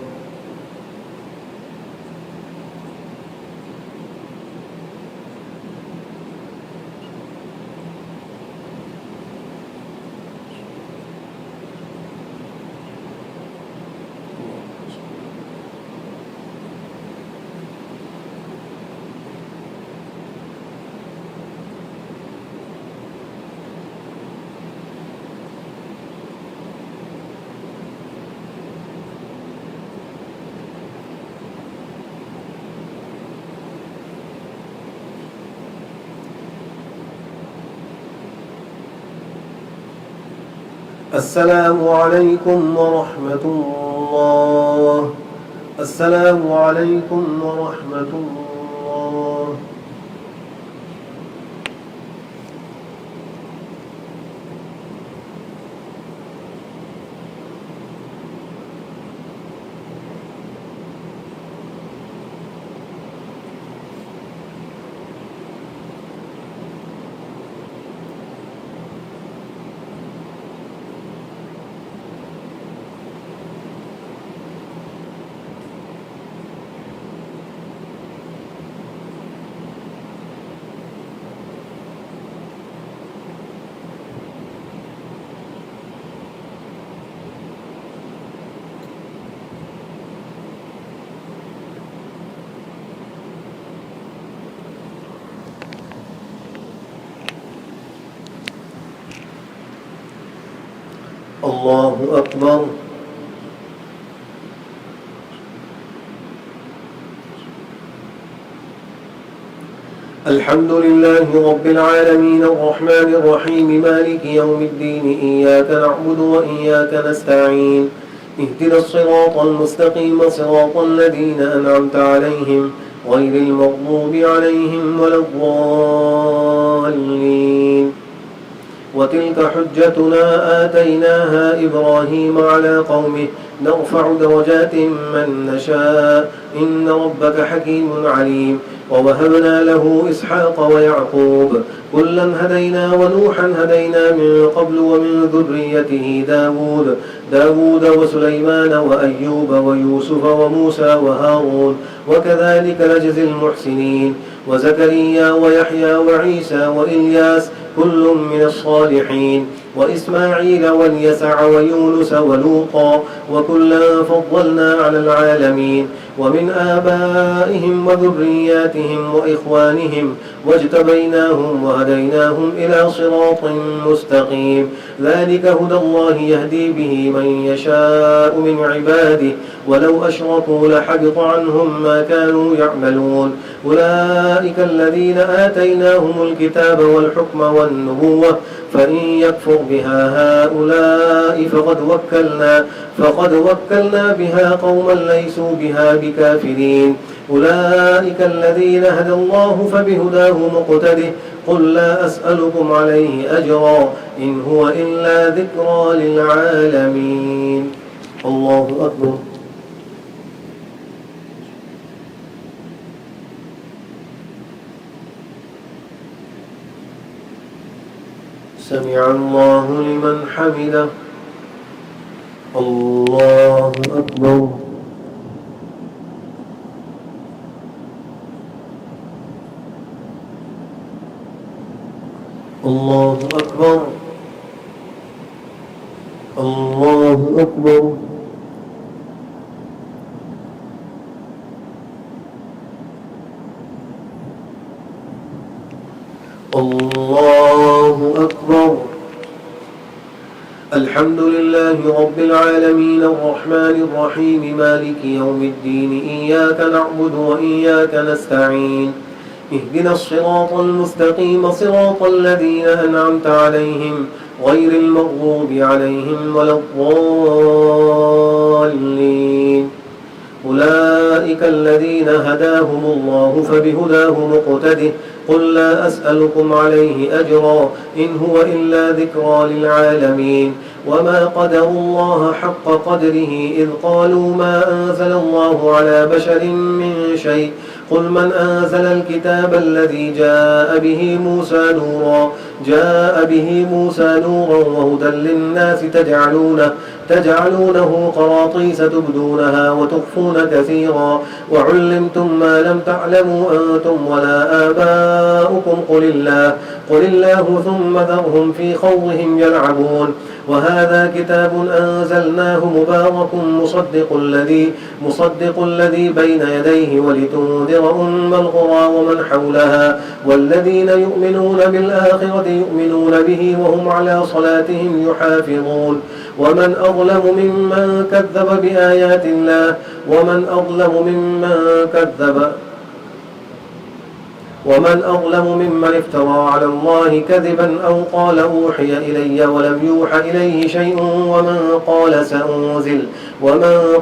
السلام عليكم ورحمة الله. السلام عليكم ورحمة الله. الله أكبر. الحمد لله رب العالمين الرحمن الرحيم مالك يوم الدين إياك نعبد وإياك نستعين اهدنا الصراط المستقيم صراط الذين أنعمت عليهم غير المغضوب عليهم ولا الضالين. وتلك حجتنا آتيناها إبراهيم على قومه نرفع درجات من نشاء إن ربك حكيم عليم. ووهبنا له إسحاق ويعقوب كلا هدينا ونوحا هدينا من قبل ومن ذريته داود وسليمان وأيوب ويوسف وموسى وهارون وكذلك نجزي المحسنين. وزكريا ويحيى وعيسى وإلياس كل من الصالحين. وإسماعيل واليسع ويونس ولوطا وكلا فضلنا على العالمين. ومن آبائهم وذرياتهم وإخوانهم واجتبيناهم وهديناهم إلى صراط مستقيم. ذلك هدى الله يهدي به من يشاء من عباده ولو أشركوا لحبط عنهم ما كانوا يعملون. أولئك الذين آتيناهم الكتاب والحكم والنبوة فإن يكفر بها هؤلاء فقد وكلنا بها قوما ليسوا بها بكافرين. أولئك الذين هدى الله فبهداه مقتده قل لا أسألكم عليه أجرا إن هو إلا ذكرى للعالمين. الله أكبر. سمع الله لمن حمده. الله أكبر. الله أكبر. الله أكبر. الله أكبر. الحمد لله رب العالمين الرحمن الرحيم مالك يوم الدين إياك نعبد وإياك نستعين اهدنا الصراط المستقيم صراط الذين أنعمت عليهم غير المغضوب عليهم ولا الضالين. أولئك الذين هداهم الله فبهداه مقتده قل لا أسألكم عليه أجرا إن هو إلا ذكرى للعالمين. وما قدروا الله حق قدره إذ قالوا ما أنزل الله على بشر من شيء قل من أنزل الكتاب الذي جاء به موسى نورا وهدى للناس تجعلونه قراطيس تبدونها وتخفون كثيرا وعلمتم ما لم تعلموا أنتم ولا آباؤكم قل الله ثم ذرهم في خوضهم يلعبون وهذا كتاب أنزلناه مبارك مصدق الذي بين يديه ولتنذر أم القرى ومن حولها والذين يؤمنون بالآخرة يؤمنون به وهم على صلاتهم يحافظون ومن أظلم ممن كذب بآيات الله ومن أظلم ممن افترى على الله كذبا أو قال أوحي إلي ولم يوح إليه شيء ومن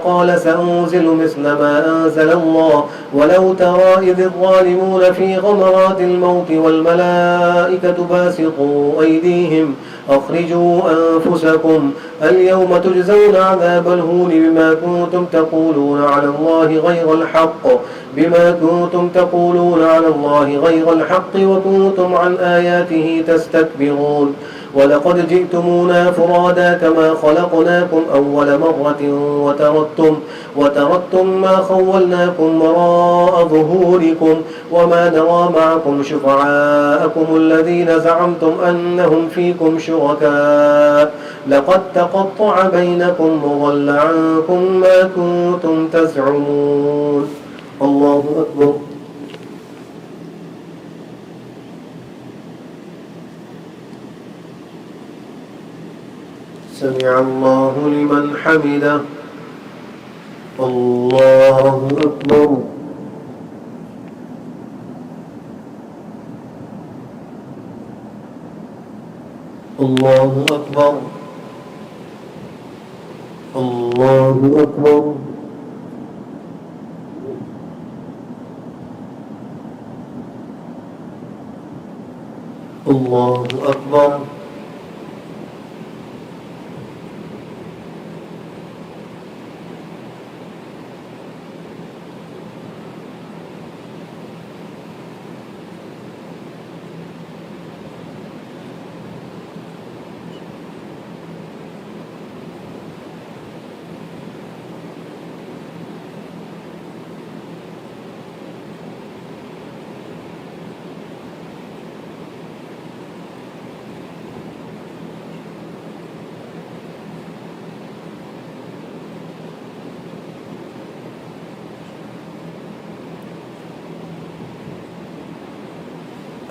قال سأنزل مثل ما أنزل الله ولو ترى إذ الظالمون في غمرات الموت والملائكة باسطوا أيديهم أخرجوا أنفسكم اليوم تجزون عذاب الهون بما كنتم تقولون على الله غير الحق وكنتم عن آياته تستكبرون ولقد جئتمونا فرادا كما خلقناكم أول مرة وتركتم ما خولناكم وراء ظهوركم وما نرى معكم شفعاءكم الذين زعمتم أنهم فيكم شركاء لقد تقطع بينكم وضل عنكم ما كنتم تزعمون. الله أكبر. سمع الله لمن حمده. الله أكبر. الله أكبر. الله أكبر. الله أكبر.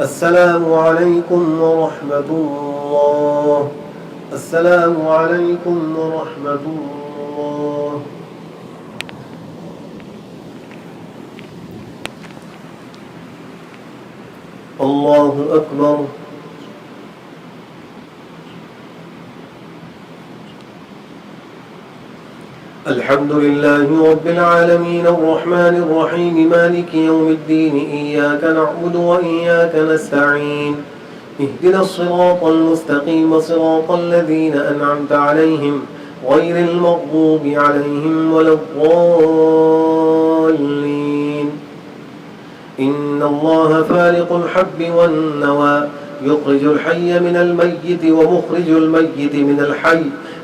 السلام عليكم ورحمة الله. السلام عليكم ورحمة الله. الله أكبر. الحمد لله رب العالمين الرحمن الرحيم مالك يوم الدين إياك نعبد وإياك نستعين اهدنا الصراط المستقيم صراط الذين أنعمت عليهم غير المغضوب عليهم ولا الضالين. إن الله فالق الحب والنوى يخرج الحي من الميت ومخرج الميت من الحي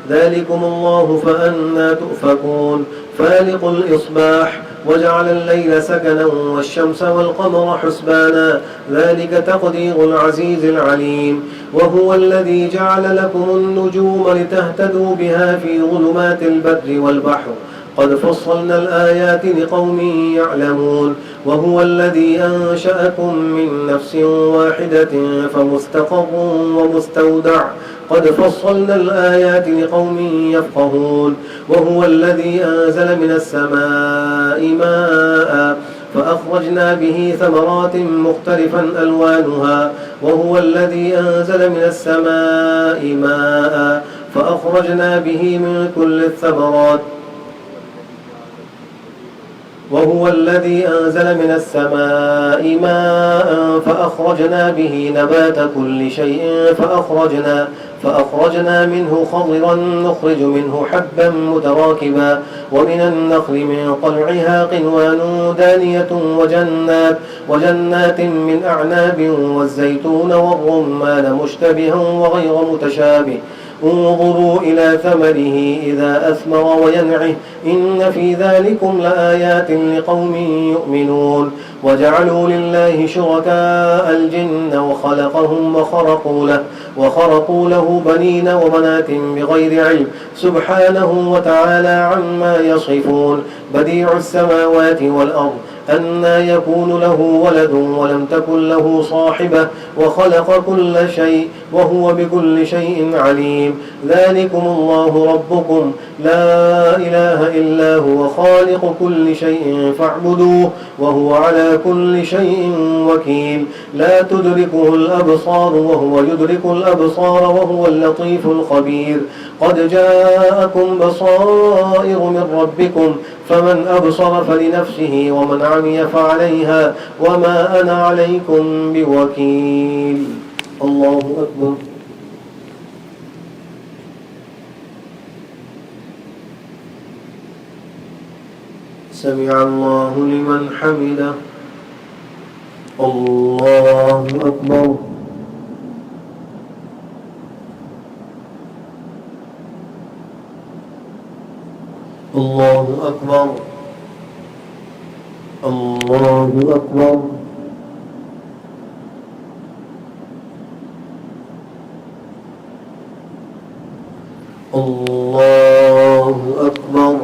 ذلكم الله فأنى تؤفكون. فالق الإصباح وجعل الليل سكنا والشمس والقمر حسبانا ذلك تقدير العزيز العليم. وهو الذي جعل لكم النجوم لتهتدوا بها في ظلمات البر والبحر قد فصلنا الآيات لقوم يعلمون. وهو الذي أنشأكم من نفس واحدة فمستقر ومستودع قد فصلنا الآيات لقوم يفقهون. وهو الذي أنزل من السماء ماء فأخرجنا به ثمرات مختلفا ألوانها. وهو الذي أنزل من السماء ماء فأخرجنا به من كل الثمرات. وهو الذي أنزل من السماء ماء فأخرجنا به نبات كل شيء فأخرجنا منه خضرا نخرج منه حبا متراكبا ومن النخل من طلعها قنوان دانية وجنات من أعناب والزيتون والرمان مشتبها وغير متشابه انظروا إلى ثمره إذا أثمر وينعه إن في ذلكم لآيات لقوم يؤمنون وجعلوا لله شركاء الجن وخلقهم وخرقوا له بنين وبنات بغير علم سبحانه وتعالى عما يصفون بديع السماوات والأرض أنى يكون له ولد ولم تكن له صاحبة وخلق كل شيء وهو بكل شيء عليم ذلكم الله ربكم لا إله إلا هو خالق كل شيء فاعبدوه وهو على كل شيء وكيل لا تدركه الأبصار وهو يدرك الأبصار وهو اللطيف الخبير قد جاءكم بصائر من ربكم فمن أبصر فلنفسه ومن عمي فعليها وما أنا عليكم بوكيل الله أكبر سمع الله لمن حمده الله أكبر الله أكبر الله أكبر الله أكبر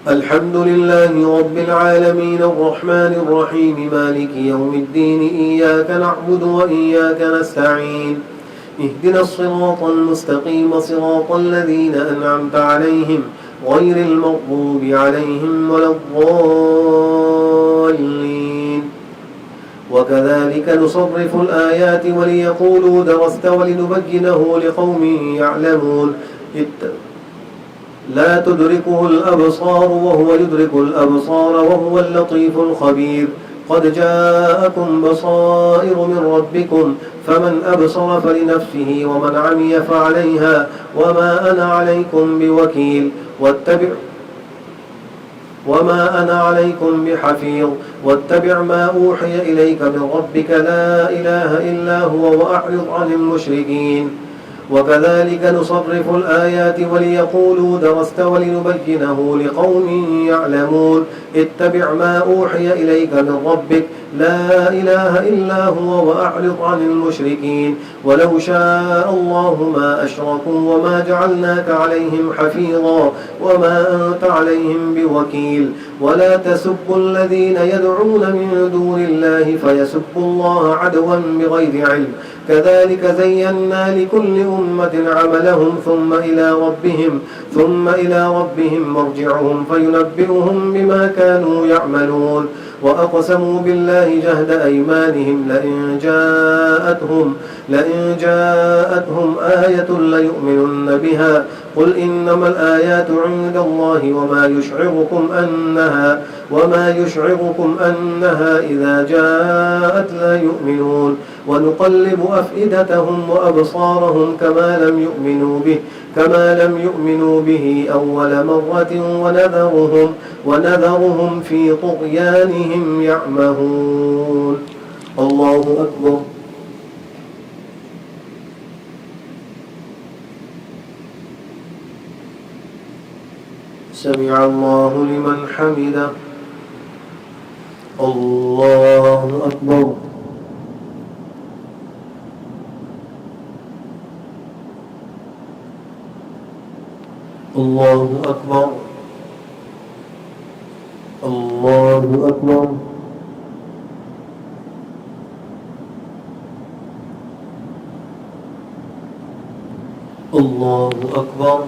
الحمد لله رب العالمين الرحمن الرحيم مالك يوم الدين إياك نعبد وإياك نستعين اهدنا الصراط المستقيم صراط الذين أنعمت عليهم غير المغضوب عليهم ولا الضالين وكذلك نصرف الآيات وليقولوا درست ولنبينه لقوم يعلمون لا تدركه الأبصار وهو يدرك الأبصار وهو اللطيف الخبير قد جاءكم بصائر من ربكم فمن أبصر فلنفسه ومن عمي فعليها وما أنا عليكم بوكيل وما أنا عليكم بحفيظ واتبع ما أوحي إليك من ربك لا إله إلا هو وأعرض عن المشركين وكذلك نصرف الآيات وليقولوا درست ولنبينه لقوم يعلمون اتبع ما أوحي إليك من ربك لا إله إلا هو وأعرض عن المشركين ولو شاء الله ما أشركوا وما جعلناك عليهم حفيظا وما أنت عليهم بوكيل ولا تسبوا الذين يدعون من دون الله فيسبوا الله عدوا بغير علم كذلك زينا لكل أمة عملهم ثم إلى ربهم مرجعهم فينبئهم بما كانوا يعملون وأقسموا بالله جهد أيمانهم لئن جاءتهم آية ليؤمنن بها قل إنما الآيات عند الله وما يشعركم أنها إذا جاءت لا يؤمنون ونقلب أفئدتهم وأبصارهم كما لم يؤمنوا به أول مرة ونذرهم في طغيانهم يعمهون الله أكبر سمع الله لمن حمده الله أكبر الله أكبر الله أكبر الله أكبر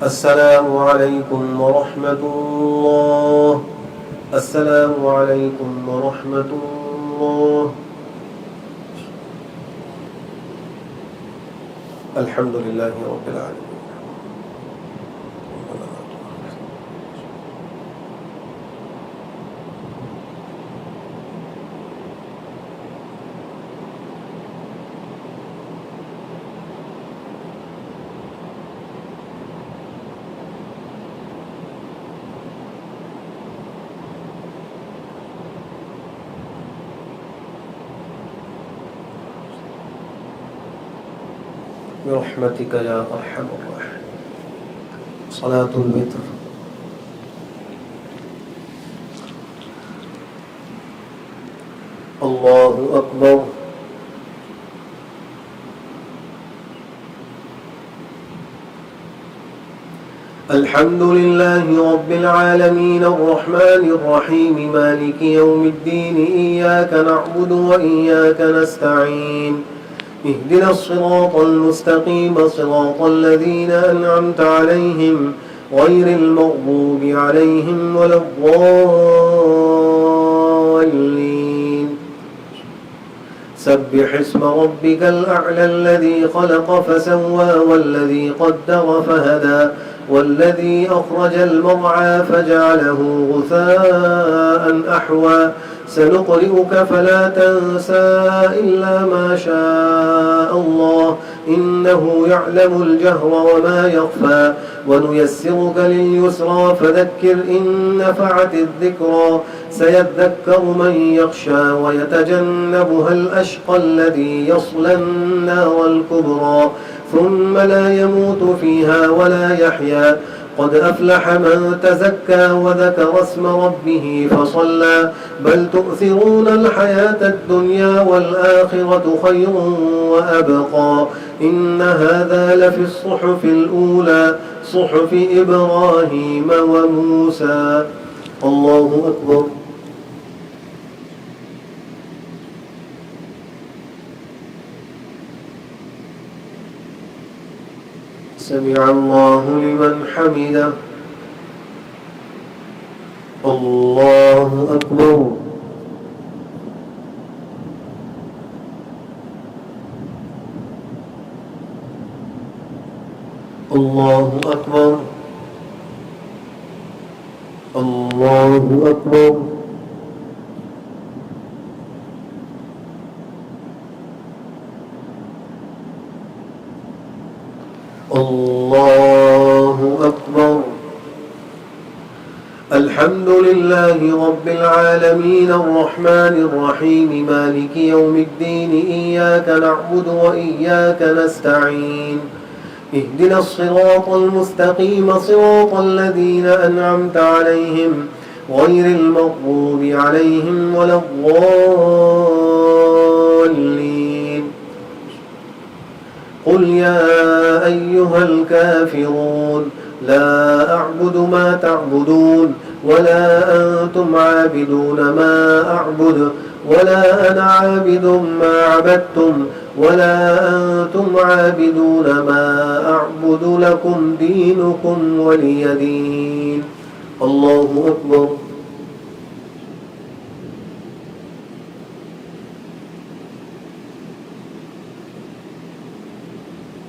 السلام عليكم ورحمة الله. السلام عليكم ورحمة الله. الحمد لله رب العالمين. برحمتك يا أرحم الراحمين. صلاة الوتر. الله أكبر. الحمد لله رب العالمين الرحمن الرحيم مالك يوم الدين إياك نعبد وإياك نستعين اهدنا الصراط المستقيم صراط الذين أنعمت عليهم غير المغضوب عليهم ولا الضالين. سبح اسم ربك الأعلى الذي خلق فسوى والذي قدر فهدى والذي أخرج المرعى فجعله غثاء أحوى سنقرئك فلا تنسى إلا ما شاء الله إنه يعلم الجهر وما يخفى ونيسرك لليسرى فذكر إن نفعت الذكرى سيذكر من يخشى ويتجنبها الأشقى الذي يصلى النار الكبرى ثم لا يموت فيها ولا يحيا قد أفلح من تزكى وذكر اسم ربه فصلى بل تؤثرون الحياة الدنيا والآخرة خير وأبقى إن هذا لفي الصحف الأولى صحف إبراهيم وموسى. الله أكبر. سمع الله لمن حمده. الله أكبر. الله أكبر. الله أكبر. الله أكبر. الحمد لله رب العالمين الرحمن الرحيم مالك يوم الدين إياك نعبد وإياك نستعين اهدنا الصراط المستقيم صراط الذين أنعمت عليهم غير المغضوب عليهم ولا الضالين. قل يا أيها الكافرون لا أعبد ما تعبدون ولا أنتم عابدون ما أعبد ولا أنا عابد ما عبدتم ولا أنتم عابدون ما أعبد لكم دينكم ولي دين. الله أكبر.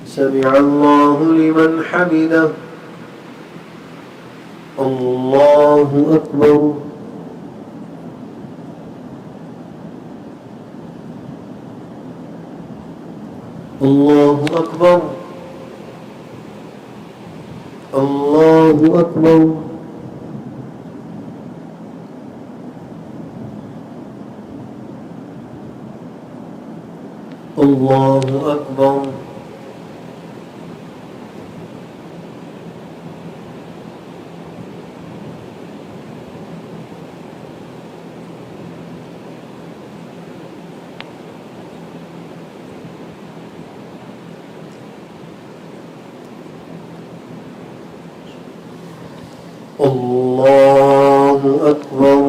سمع الله لمن حمده. الله أكبر. الله أكبر. الله أكبر. الله أكبر. الله أكبر.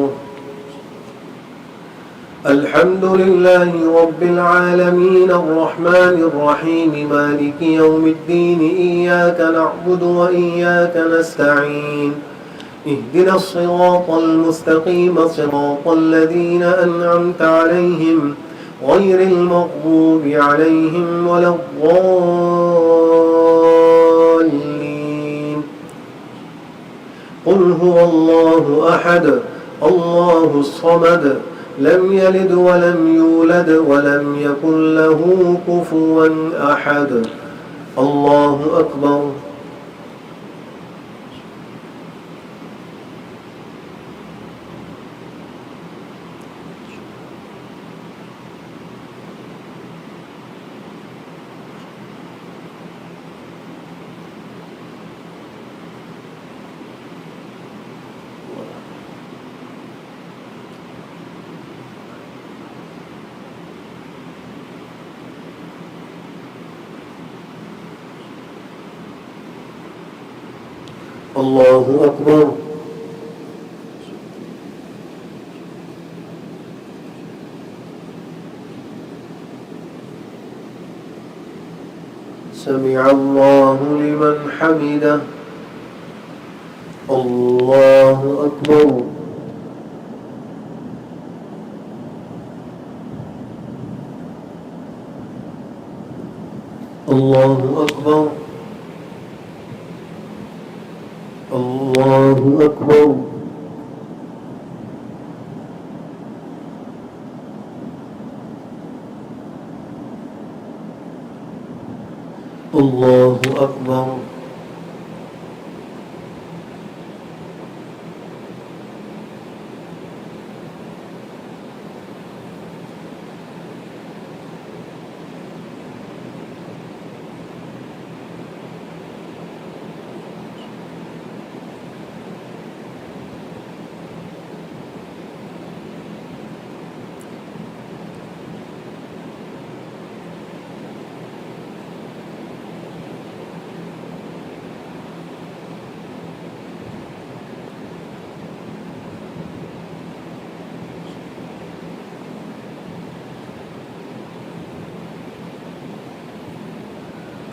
الحمد لله رب العالمين الرحمن الرحيم مالك يوم الدين إياك نعبد وإياك نستعين اهدنا الصراط المستقيم صراط الذين أنعمت عليهم غير المغضوب عليهم ولا الضالين قل هو الله أحد الله الصمد لم يلد ولم يولد ولم يكن له كفوا أحد الله أكبر الله أكبر سمع الله لمن حمده الله أكبر الله أكبر الله أكبر الله أكبر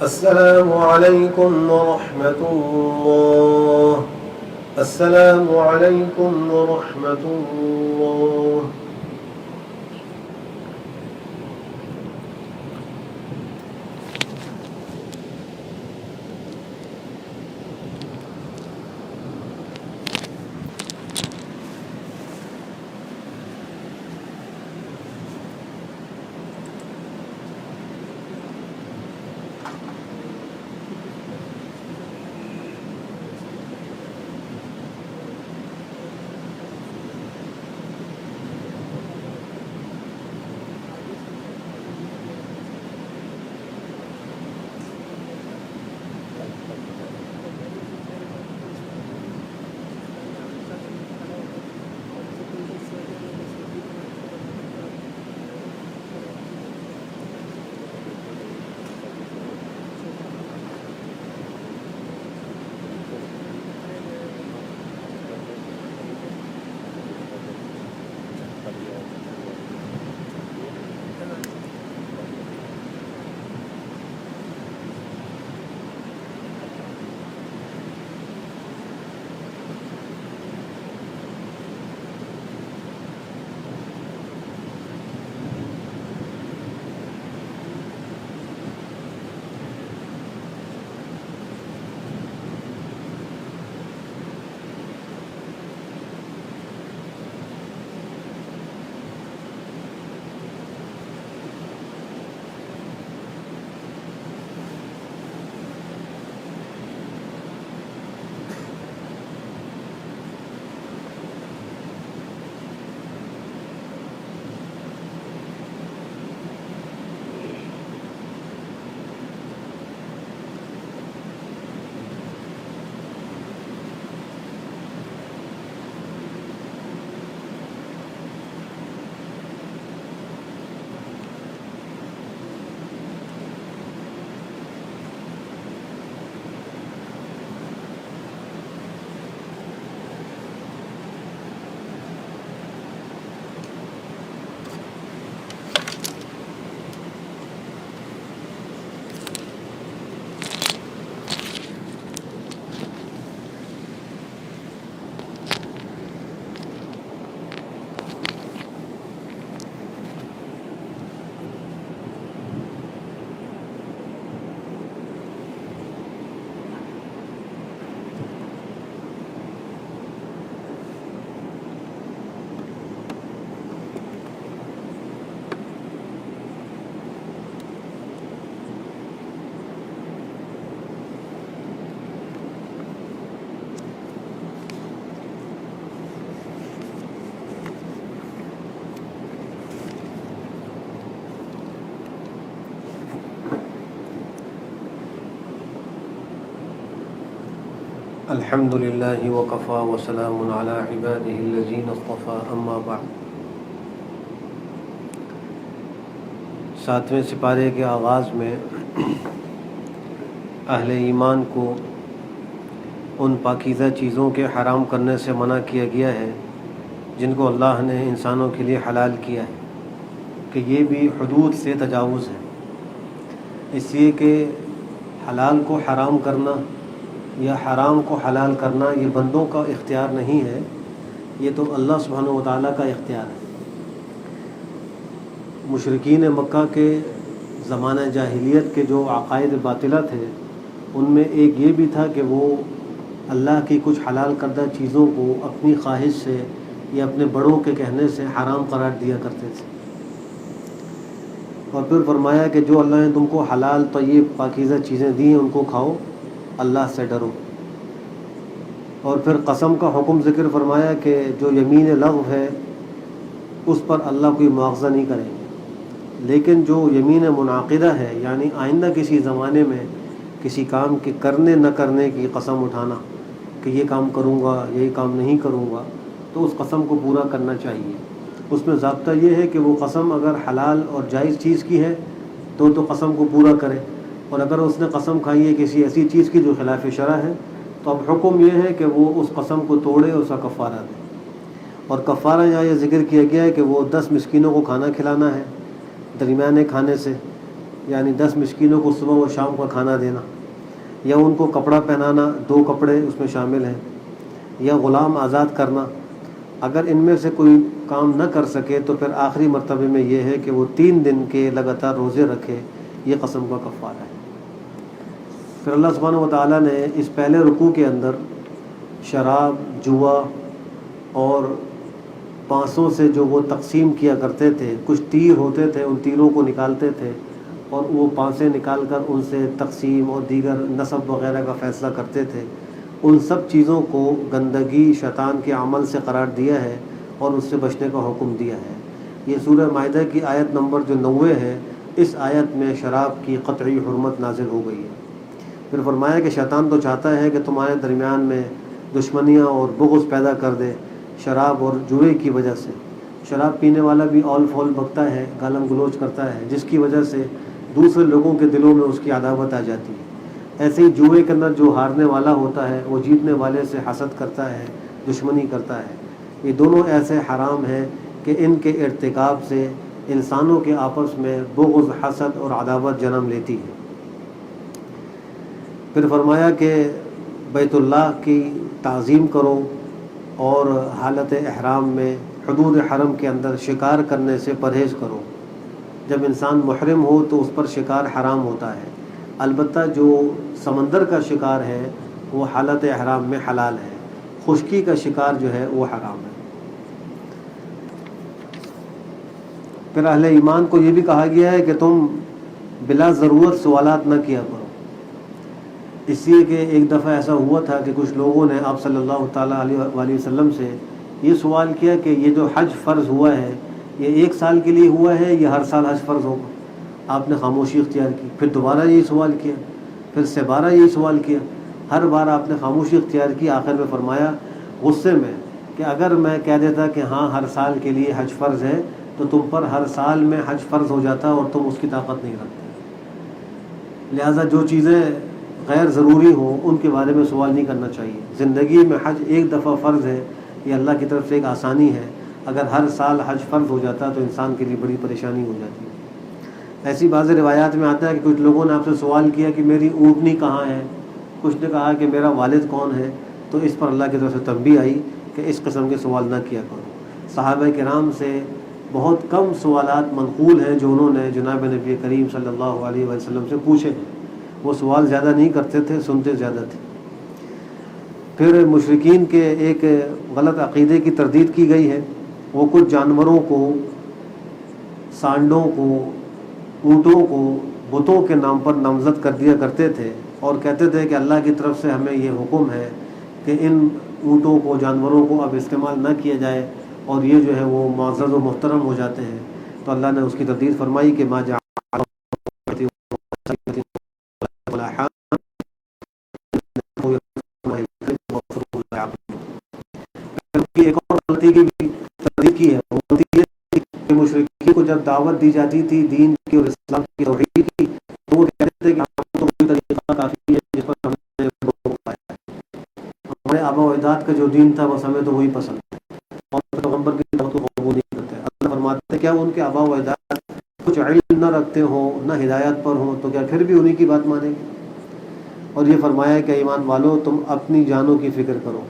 السلام عليكم ورحمة الله السلام عليكم ورحمة الله الحمد للہ وکفا وسلام علی عباده الذین اصطفى اما بعد۔ 7ویں سپارے کے آغاز میں اہل ایمان کو ان پاکیزہ چیزوں کے حرام کرنے سے منع کیا گیا ہے جن کو اللہ نے انسانوں کے لیے حلال کیا ہے، کہ یہ بھی حدود سے تجاوز ہے، اس لیے کہ حلال کو حرام کرنا یا حرام کو حلال کرنا یہ بندوں کا اختیار نہیں ہے، یہ تو اللہ سبحانہ و تعالیٰ کا اختیار ہے۔ مشرکین مکہ کے زمانہ جاہلیت کے جو عقائد باطلہ تھے، ان میں ایک یہ بھی تھا کہ وہ اللہ کی کچھ حلال کردہ چیزوں کو اپنی خواہش سے یا اپنے بڑوں کے کہنے سے حرام قرار دیا کرتے تھے، اور پھر فرمایا کہ جو اللہ نے تم کو حلال طیب پاکیزہ چیزیں دی ہیں ان کو کھاؤ، اللہ سے ڈرو۔ اور پھر قسم کا حکم ذکر فرمایا کہ جو یمین لغو ہے اس پر اللہ کوئی مواخذہ نہیں کریں گے، لیکن جو یمین منعقدہ ہے، یعنی آئندہ کسی زمانے میں کسی کام کے کرنے نہ کرنے کی قسم اٹھانا کہ یہ کام کروں گا یہ کام نہیں کروں گا، تو اس قسم کو پورا کرنا چاہیے۔ اس میں ضابطہ یہ ہے کہ وہ قسم اگر حلال اور جائز چیز کی ہے تو قسم کو پورا کرے، اور اگر اس نے قسم کھائی ہے کسی ایسی چیز کی جو خلاف شرع ہے تو اب حکم یہ ہے کہ وہ اس قسم کو توڑے، اس کا کفارہ دے۔ اور کفارہ یہاں یہ ذکر کیا گیا ہے کہ وہ 10 مسکینوں کو کھانا کھلانا ہے درمیانے کھانے سے، یعنی 10 مسکینوں کو صبح و شام کا کھانا دینا، یا ان کو کپڑا پہنانا، 2 کپڑے اس میں شامل ہیں، یا غلام آزاد کرنا۔ اگر ان میں سے کوئی کام نہ کر سکے تو پھر آخری مرتبے میں یہ ہے کہ وہ 3 دن کے لگاتار روزے رکھے، یہ قسم کا کفارہ ہے۔ پھر اللہ سبحانہ و تعالیٰ نے اس پہلے رکوع کے اندر شراب، جوا اور پانسوں سے جو وہ تقسیم کیا کرتے تھے، کچھ تیر ہوتے تھے، ان تیروں کو نکالتے تھے اور وہ پانسے نکال کر ان سے تقسیم اور دیگر نسب وغیرہ کا فیصلہ کرتے تھے، ان سب چیزوں کو گندگی شیطان کے عمل سے قرار دیا ہے اور اس سے بچنے کا حکم دیا ہے۔ یہ سورہ مائدہ کی آیت نمبر جو 90 ہے، اس آیت میں شراب کی قطعی حرمت نازل ہو گئی ہے۔ پھر فرمایا کہ شیطان تو چاہتا ہے کہ تمہارے درمیان میں دشمنیاں اور بغض پیدا کر دے شراب اور جوئے کی وجہ سے۔ شراب پینے والا بھی اول فول بکتا ہے، گالم گلوچ کرتا ہے، جس کی وجہ سے دوسرے لوگوں کے دلوں میں اس کی عداوت آ جاتی ہے۔ ایسے ہی جوئے کے اندر جو ہارنے والا ہوتا ہے وہ جیتنے والے سے حسد کرتا ہے، دشمنی کرتا ہے۔ یہ دونوں ایسے حرام ہیں کہ ان کے ارتکاب سے انسانوں کے آپس میں بغض، حسد اور عداوت جنم لیتی ہے۔ پھر فرمایا کہ بیت اللہ کی تعظیم کرو اور حالت احرام میں حدود حرم کے اندر شکار کرنے سے پرہیز کرو۔ جب انسان محرم ہو تو اس پر شکار حرام ہوتا ہے، البتہ جو سمندر کا شکار ہے وہ حالت احرام میں حلال ہے، خشکی کا شکار جو ہے وہ حرام ہے۔ پھر اہل ایمان کو یہ بھی کہا گیا ہے کہ تم بلا ضرورت سوالات نہ کیا کرو، اس لیے کہ ایک دفعہ ایسا ہوا تھا کہ کچھ لوگوں نے آپ صلی اللہ تعالیٰ علیہ وآلہ وسلم سے یہ سوال کیا کہ یہ جو حج فرض ہوا ہے یہ 1 سال کے لیے ہوا ہے یا ہر سال حج فرض ہوگا؟ آپ نے خاموشی اختیار کی، پھر دوبارہ یہی سوال کیا، پھر سے 12 یہی سوال کیا، ہر بار آپ نے خاموشی اختیار کی۔ آخر میں فرمایا غصے میں کہ اگر میں کہہ دیتا کہ ہاں ہر سال کے لیے حج فرض ہے تو تم پر ہر سال میں حج فرض ہو جاتا اور تم اس کی طاقت نہیں رکھتے۔ لہٰذا جو چیزیں غیر ضروری ہوں ان کے بارے میں سوال نہیں کرنا چاہیے۔ زندگی میں حج ایک دفعہ فرض ہے، یہ اللہ کی طرف سے ایک آسانی ہے، اگر ہر سال حج فرض ہو جاتا تو انسان کے لیے بڑی پریشانی ہو جاتی ہے۔ ایسی بعض روایات میں آتا ہے کہ کچھ لوگوں نے آپ سے سوال کیا کہ میری اونٹنی کہاں ہے، کچھ نے کہا کہ میرا والد کون ہے، تو اس پر اللہ کی طرف سے تنبیہ آئی کہ اس قسم کے سوال نہ کیا کرو۔ صحابہ کرام سے بہت کم سوالات منقول ہیں جو انہوں نے جناب نبی کریم صلی اللہ علیہ وسلم سے پوچھے ہیں، وہ سوال زیادہ نہیں کرتے تھے، سنتے زیادہ تھے۔ پھر مشرکین کے ایک غلط عقیدے کی تردید کی گئی ہے، وہ کچھ جانوروں کو، سانڈوں کو، اونٹوں کو بتوں کے نام پر نامزد کر دیا کرتے تھے اور کہتے تھے کہ اللہ کی طرف سے ہمیں یہ حکم ہے کہ ان اونٹوں کو، جانوروں کو اب استعمال نہ کیا جائے اور یہ جو ہے وہ معزز و محترم ہو جاتے ہیں۔ تو اللہ نے اس کی تردید فرمائی کہ ما جعل غلطی کی بھی تردید کی ہے، وہ غلطی یہ کہ مشرکین کو جب دعوت دی جاتی تھی دین کی اور اسلام کی توحید کی تو وہ کہتے تھے کہ ہم تو کوئی طریقہ کافی ہے جس پر ہم نے روک پایا ہے، ہمارے آبا و اجداد کا جو دین تھا بس ہمیں تو وہی پسند ہے، اور پیغمبر کی دعوت کو قبول نہیں کرتے۔ اللہ فرماتے ہیں کیا ان کے آبا و اجداد کچھ علم نہ رکھتے ہوں، نہ ہدایت پر ہوں، تو کیا پھر بھی انہی کی بات مانیں گے؟ اور یہ فرمایا کہ ایمان والو تم اپنی جانوں کی فکر کرو،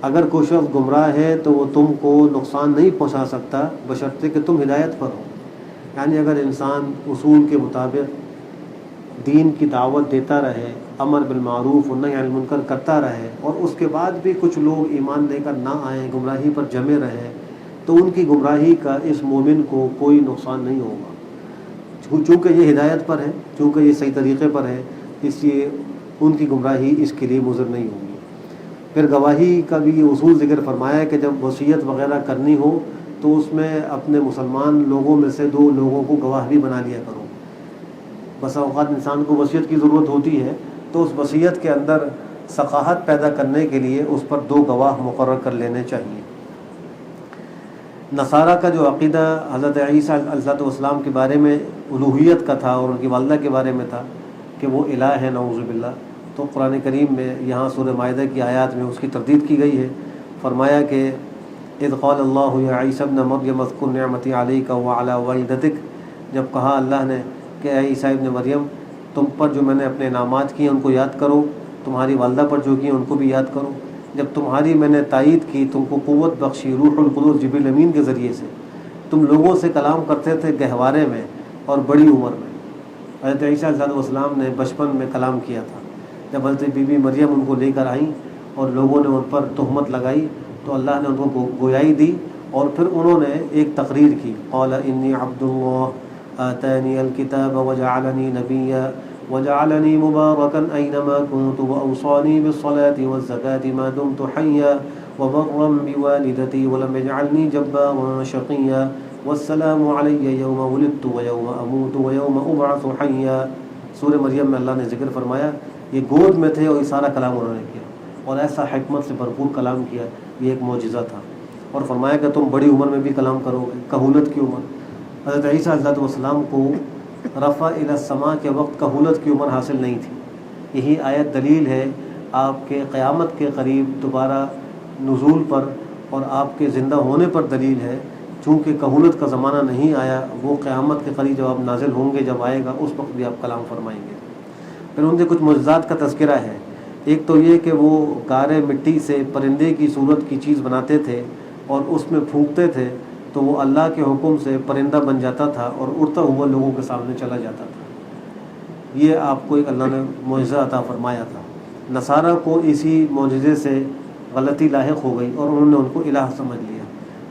اگر کوئی شخص گمراہ ہے تو وہ تم کو نقصان نہیں پہنچا سکتا بشرطے کہ تم ہدایت پر ہو۔ یعنی اگر انسان اصول کے مطابق دین کی دعوت دیتا رہے، امر بالمعروف و نہی عن المنکر کرتا رہے، اور اس کے بعد بھی کچھ لوگ ایمان لے کر نہ آئیں، گمراہی پر جمے رہیں، تو ان کی گمراہی کا اس مومن کو کوئی نقصان نہیں ہوگا، چونکہ یہ ہدایت پر ہے، چونکہ یہ صحیح طریقے پر ہے، اس لیے ان کی گمراہی اس کے لیے مضر نہیں ہوگی۔ پھر گواہی کا بھی یہ اصول ذکر فرمایا کہ جب وصیت وغیرہ کرنی ہو تو اس میں اپنے مسلمان لوگوں میں سے 2 لوگوں کو گواہ بھی بنا لیا کرو۔ بسا اوقات انسان کو وصیت کی ضرورت ہوتی ہے تو اس وصیت کے اندر ثقافت پیدا کرنے کے لیے اس پر 2 گواہ مقرر کر لینے چاہیے۔ نصارہ کا جو عقیدہ حضرت عیسیٰ علیہ السلام کے بارے میں الوہیت کا تھا اور ان کی والدہ کے بارے میں تھا کہ وہ الہ ہے نعوذ باللہ، تو قرآن کریم میں یہاں سورہ مائدہ کی آیات میں اس کی تردید کی گئی ہے۔ فرمایا کہ اذ قال اللہ یا عیسی ابن مریم اذکر نعمتی علیک وعلی والدتک، جب کہا اللہ نے کہ اے عیسیٰ ابن مریم تم پر جو میں نے اپنے انعامات کیے ان کو یاد کرو، تمہاری والدہ پر جو کیے ان کو بھی یاد کرو، جب تمہاری میں نے تائید کی، تم کو قوت بخشی روح القدس جبریل امین کے ذریعے سے، تم لوگوں سے کلام کرتے تھے گہوارے میں اور بڑی عمر میں۔ حضرت عیسیٰ علیہ السلام نے بچپن میں کلام کیا تھا، جب حضرت بی بی مریم ان کو لے کر آئیں اور لوگوں نے ان پر تہمت لگائی تو اللہ نے ان کو گویائی دی، اور پھر انہوں نے ایک تقریر کی، قال انی عبد اللہ آتانی الکتاب وجعلنی نبیا وجعلنی مبارکا اینما کنت واوصانی بالصلاة والزکاة ما دمت حیا وبرا بوالدتی ولم یجعلنی جبارا شقیا والسلام علی یوم ولدت ویوم اموت ویوم ابعث حیا۔ سورہ مریم میں اللہ نے ذکر فرمایا یہ گود میں تھے اور یہ سارا کلام انہوں نے کیا، اور ایسا حکمت سے بھرپور کلام کیا، یہ ایک معجزہ تھا۔ اور فرمایا کہ تم بڑی عمر میں بھی کلام کرو گے، کہولت کی عمر۔ حضرت عیسیٰ علیہ السلام کو رفع الی السماء کے وقت کہولت کی عمر حاصل نہیں تھی۔ یہی آیت دلیل ہے آپ کے قیامت کے قریب دوبارہ نزول پر اور آپ کے زندہ ہونے پر دلیل ہے، چونکہ کہولت کا زمانہ نہیں آیا، وہ قیامت کے قریب جب آپ نازل ہوں گے، جب آئے گا اس وقت بھی آپ کلام فرمائیں گے۔ پھر ان کے کچھ معجزات کا تذکرہ ہے۔ ایک تو یہ کہ وہ گارے مٹی سے پرندے کی صورت کی چیز بناتے تھے اور اس میں پھونکتے تھے تو وہ اللہ کے حکم سے پرندہ بن جاتا تھا اور اڑتا ہوا لوگوں کے سامنے چلا جاتا تھا۔ یہ آپ کو ایک اللہ نے معجزہ عطا فرمایا تھا۔ نصارہ کو اسی معجزے سے غلطی لاحق ہو گئی اور انہوں نے ان کو الہ سمجھ لیا،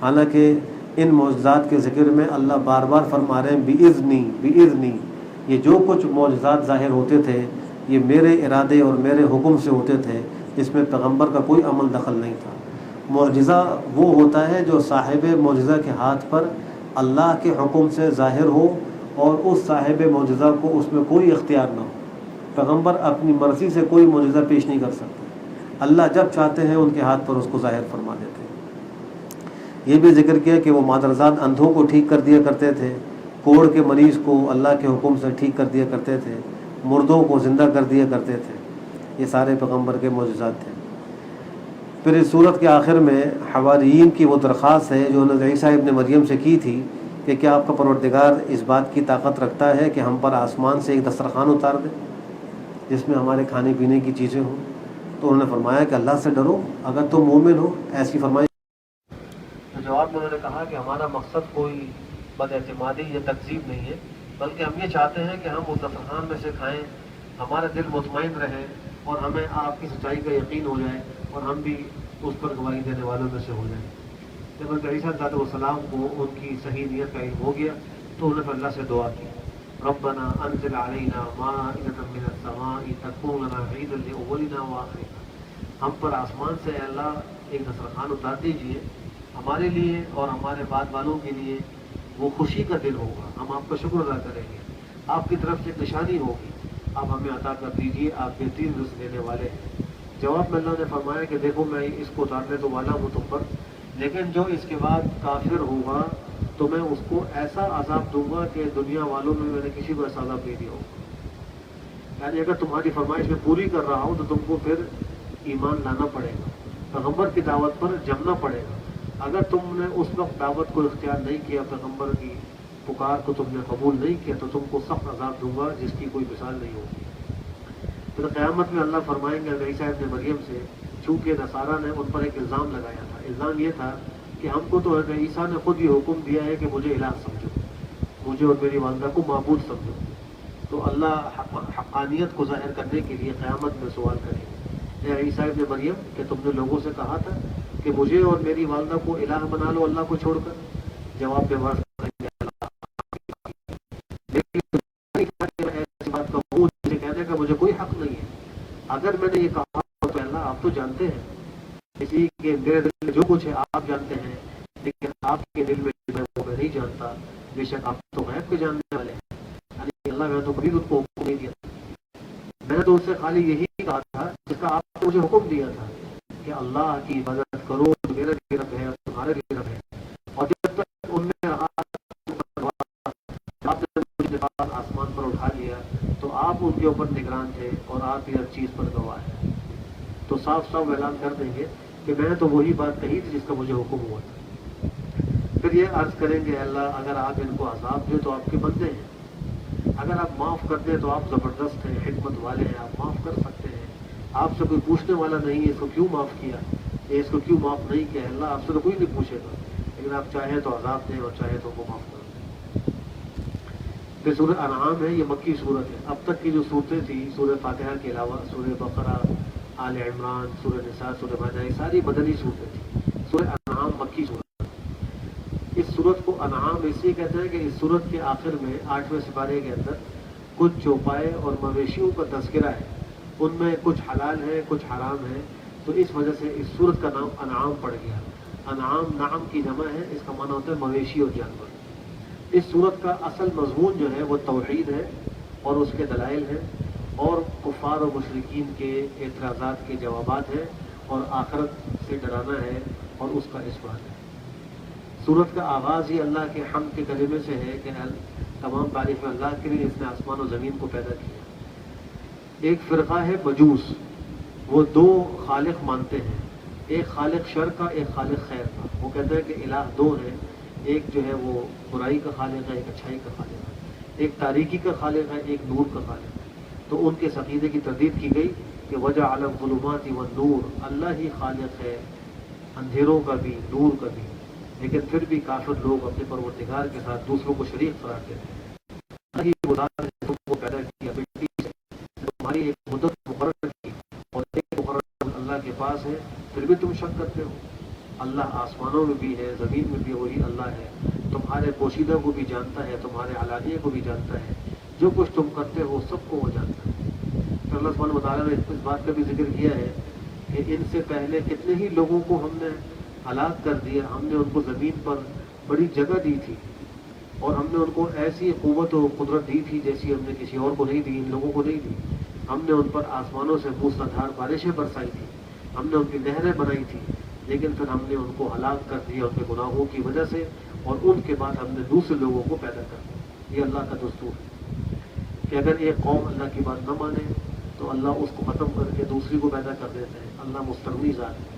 حالانکہ ان معجزات کے ذکر میں اللہ بار بار فرما رہے ہیں بِإِذْنِی بِإِذْنِی، یہ جو کچھ معجزات ظاہر ہوتے تھے یہ میرے ارادے اور میرے حکم سے ہوتے تھے، اس میں پیغمبر کا کوئی عمل دخل نہیں تھا۔ معجزہ وہ ہوتا ہے جو صاحب معجزہ کے ہاتھ پر اللہ کے حکم سے ظاہر ہو اور اس صاحب معجزہ کو اس میں کوئی اختیار نہ ہو۔ پیغمبر اپنی مرضی سے کوئی معجزہ پیش نہیں کر سکتے، اللہ جب چاہتے ہیں ان کے ہاتھ پر اس کو ظاہر فرما دیتے ہیں۔ یہ بھی ذکر کیا کہ وہ مادرزاد اندھوں کو ٹھیک کر دیا کرتے تھے، کوڑ کے مریض کو اللہ کے حکم سے ٹھیک کر دیا کرتے تھے، مردوں کو زندہ کر دیا کرتے تھے۔ یہ سارے پیغمبر کے معجزات تھے۔ پھر اس صورت کے آخر میں حواریین کی وہ درخواست ہے جو حضرت عیسیٰ ابن مریم سے کی تھی کہ کیا آپ کا پروردگار اس بات کی طاقت رکھتا ہے کہ ہم پر آسمان سے ایک دسترخوان اتار دے جس میں ہمارے کھانے پینے کی چیزیں ہوں؟ تو انہوں نے فرمایا کہ اللہ سے ڈرو اگر تم مومن ہو، ایسی فرمائی۔ تو جواب میں انہوں نے کہا کہ ہمارا مقصد کوئی بد اعتمادی یا تکذیب نہیں ہے، بلکہ ہم یہ چاہتے ہیں کہ ہم اس دسترخوان میں سے کھائیں، ہمارا دل مطمئن رہے اور ہمیں آپ کی سچائی کا یقین ہو جائے اور ہم بھی اس پر گواہی دینے والوں میں سے ہو جائیں۔ جب حضرت عیسیٰ علیہ السلام کو ان کی صحیح نیت کا علم ہو گیا تو انہوں نے اللہ سے دعا کی، ربنا انزل علینا مائدۃ من السماء تکون لنا عیدا لاولنا وآخرنا، ہم پر آسمان سے اے اللہ ایک دسترخوان اتار دیجیے ہمارے لیے اور ہمارے بعد والوں کے لیے، وہ خوشی کا دن ہوگا، ہم آپ کا شکر ادا کریں گے، آپ کی طرف سے ایک نشانی ہوگی، آپ ہمیں عطا کر دیجیے، آپ بہترین رزق دینے والے ہیں۔ جواب میں اللہ نے فرمایا کہ دیکھو میں اس کو اتارنے تو والا ہوں تم پر، لیکن جو اس کے بعد کافر ہوگا تو میں اس کو ایسا عذاب دوں گا کہ دنیا والوں میں نے کسی کو ایسا عذاب نہیں دیا ہوگا. یعنی اگر تمہاری فرمائش میں پوری کر رہا ہوں تو تم کو پھر ایمان لانا پڑے گا، پیغمبر کی دعوت پر جمنا پڑے گا. اگر تم نے اس وقت دعوت کو اختیار نہیں کیا، پیغمبر کی پکار کو تم نے قبول نہیں کیا، تو تم کو سخت عذاب دوں گا جس کی کوئی مثال نہیں ہوگی. پھر قیامت میں اللہ فرمائیں گے عیسیٰ ابن مریم سے، چونکہ نصارہ نے ان پر ایک الزام لگایا تھا. الزام یہ تھا کہ ہم کو تو عیسیٰ نے خود یہ حکم دیا ہے کہ مجھے الہ سمجھو، مجھے اور میری والدہ کو معبود سمجھو. تو اللہ حقانیت کو ظاہر کرنے کے لیے قیامت میں سوال کریں گے، اے عیسیٰ ابن مریم، کہ تم نے لوگوں سے کہا تھا کہ مجھے اور میری والدہ کو الہ بنا لو اللہ کو چھوڑ کر؟ جواب میں بات ایسی بات کا مجھے کہنے کا مجھے کوئی حق نہیں ہے. اگر میں نے یہ کہا تو اللہ آپ تو جانتے ہیں، اسی کے میرے دل میں جو کچھ ہے آپ جانتے ہیں، لیکن آپ کے دل میں وہ میں نہیں جانتا. بے شک آپ تو غیب کے جاننے والے ہیں. اللہ میں تو کبھی ان کو حکم نہیں دیا، میں نے تو ان سے خالی یہی کہا تھا جس کا آپ نے مجھے حکم دیا تھا کہ اللہ کی عبادت کرو، میرا بھی رب ہے اور تمہارا بھی رب ہے. اور جب تک ان میں رہا آپ نے مجھے آسمان پر اٹھا لیا تو آپ ان کے اوپر نگران تھے اور آپ ہی ہر چیز پر گواہ ہیں. تو صاف صاف اعلان کر دیں گے کہ میں نے تو وہی بات کہی تھی جس کا مجھے حکم ہوا تھا. پھر یہ عرض کریں گے اللہ اگر آپ ان کو عذاب دیں تو آپ کے بندے ہیں، اگر آپ معاف کر دیں تو آپ زبردست ہیں، حکمت والے ہیں، آپ معاف کر سکتے ہیں. آپ سے کوئی پوچھنے والا نہیں ہے اس کو کیوں معاف کیا، اس کو کیوں معاف نہیں کیا. اللہ آپ سے تو کوئی نہیں پوچھے گا، لیکن آپ چاہیں تو عذاب دیں اور چاہیں تو وہ معاف کر دیں. پھر سورہ انعام ہے، یہ مکی صورت ہے. اب تک کی جو صورتیں تھیں سورہ فاتحہ کے علاوہ سورہ بقرہ، آل عمران، سورہ نساء، سورہ مائدہ، یہ ساری مدنی صورتیں تھیں. سورہ انعام مکی صورت. اس صورت کو انعام اس لیے کہتے ہیں کہ اس صورت کے آخر میں 8ویں سپارے کے اندر کچھ چوپائے اور مویشیوں کا تذکرہ ہے. ان میں کچھ حلال ہے کچھ حرام ہے، تو اس وجہ سے اس صورت کا نام انعام پڑ گیا. انعام نعم کی جمع ہے، اس کا معنی ہوتا ہے مویشی اور جانور. اس صورت کا اصل مضمون جو ہے وہ توحید ہے اور اس کے دلائل ہیں، اور کفار و مشرکین کے اعتراضات کے جوابات ہیں، اور آخرت سے ڈرانا ہے اور اس کا اثبات ہے. سورت کا آغاز ہی اللہ کے حمد کے کلمے سے ہے کہ تمام تعریف اللہ کے لیے جس نے آسمان و زمین کو پیدا کیا. ایک فرقہ ہے مجوس، وہ دو خالق مانتے ہیں، ایک خالق شر کا ایک خالق خیر کا. وہ کہتے ہیں کہ الہ دو ہیں، ایک جو ہے وہ برائی کا خالق ہے، ایک اچھائی کا خالق ہے، ایک تاریکی کا خالق ہے، ایک نور کا خالق ہے. تو ان کے عقیدے کی تردید کی گئی کہ وجعل الظلمات والنور، اللہ ہی خالق ہے اندھیروں کا بھی نور کا بھی. لیکن پھر بھی کافر لوگ اپنے پروردگار کے ساتھ دوسروں کو شریک قرار دیتے ہیں. اللہ ہی ذات نے تم کو پیدا کیا مٹی سے، تمہاری ایک مدت مقرر کی اور ایک مقرر اللہ کے پاس ہے، پھر بھی تم شک کرتے ہو. اللہ آسمانوں میں بھی ہے، زمین میں بھی وہی اللہ ہے، تمہارے پوشیدہ کو بھی جانتا ہے، تمہارے علانیہ کو بھی جانتا ہے، جو کچھ تم کرتے ہو سب کو وہ جانتا ہے. تو اللہ سبحانہ وتعالیٰ نے اس بات کا بھی ذکر کیا ہے کہ ان سے پہلے کتنے ہی لوگوں کو ہم نے ہلاک کر دیا. ہم نے ان کو زمین پر بڑی جگہ دی تھی اور ہم نے ان کو ایسی قوت و قدرت دی تھی جیسی ہم نے کسی اور کو نہیں دی، ان لوگوں کو نہیں دی. ہم نے ان پر آسمانوں سے موسلادھار بارشیں برسائی تھی، ہم نے ان کی نہریں بنائی تھی، لیکن پھر ہم نے ان کو ہلاک کر دیا ان کے گناہوں کی وجہ سے، اور ان کے بعد ہم نے دوسرے لوگوں کو پیدا کر دیا. یہ اللہ کا دستور ہے کہ اگر ایک قوم اللہ کی بات نہ مانے تو اللہ اس کو ختم کر کے دوسری کو پیدا کر دیتے ہیں. اللہ مستغنی ذات ہے،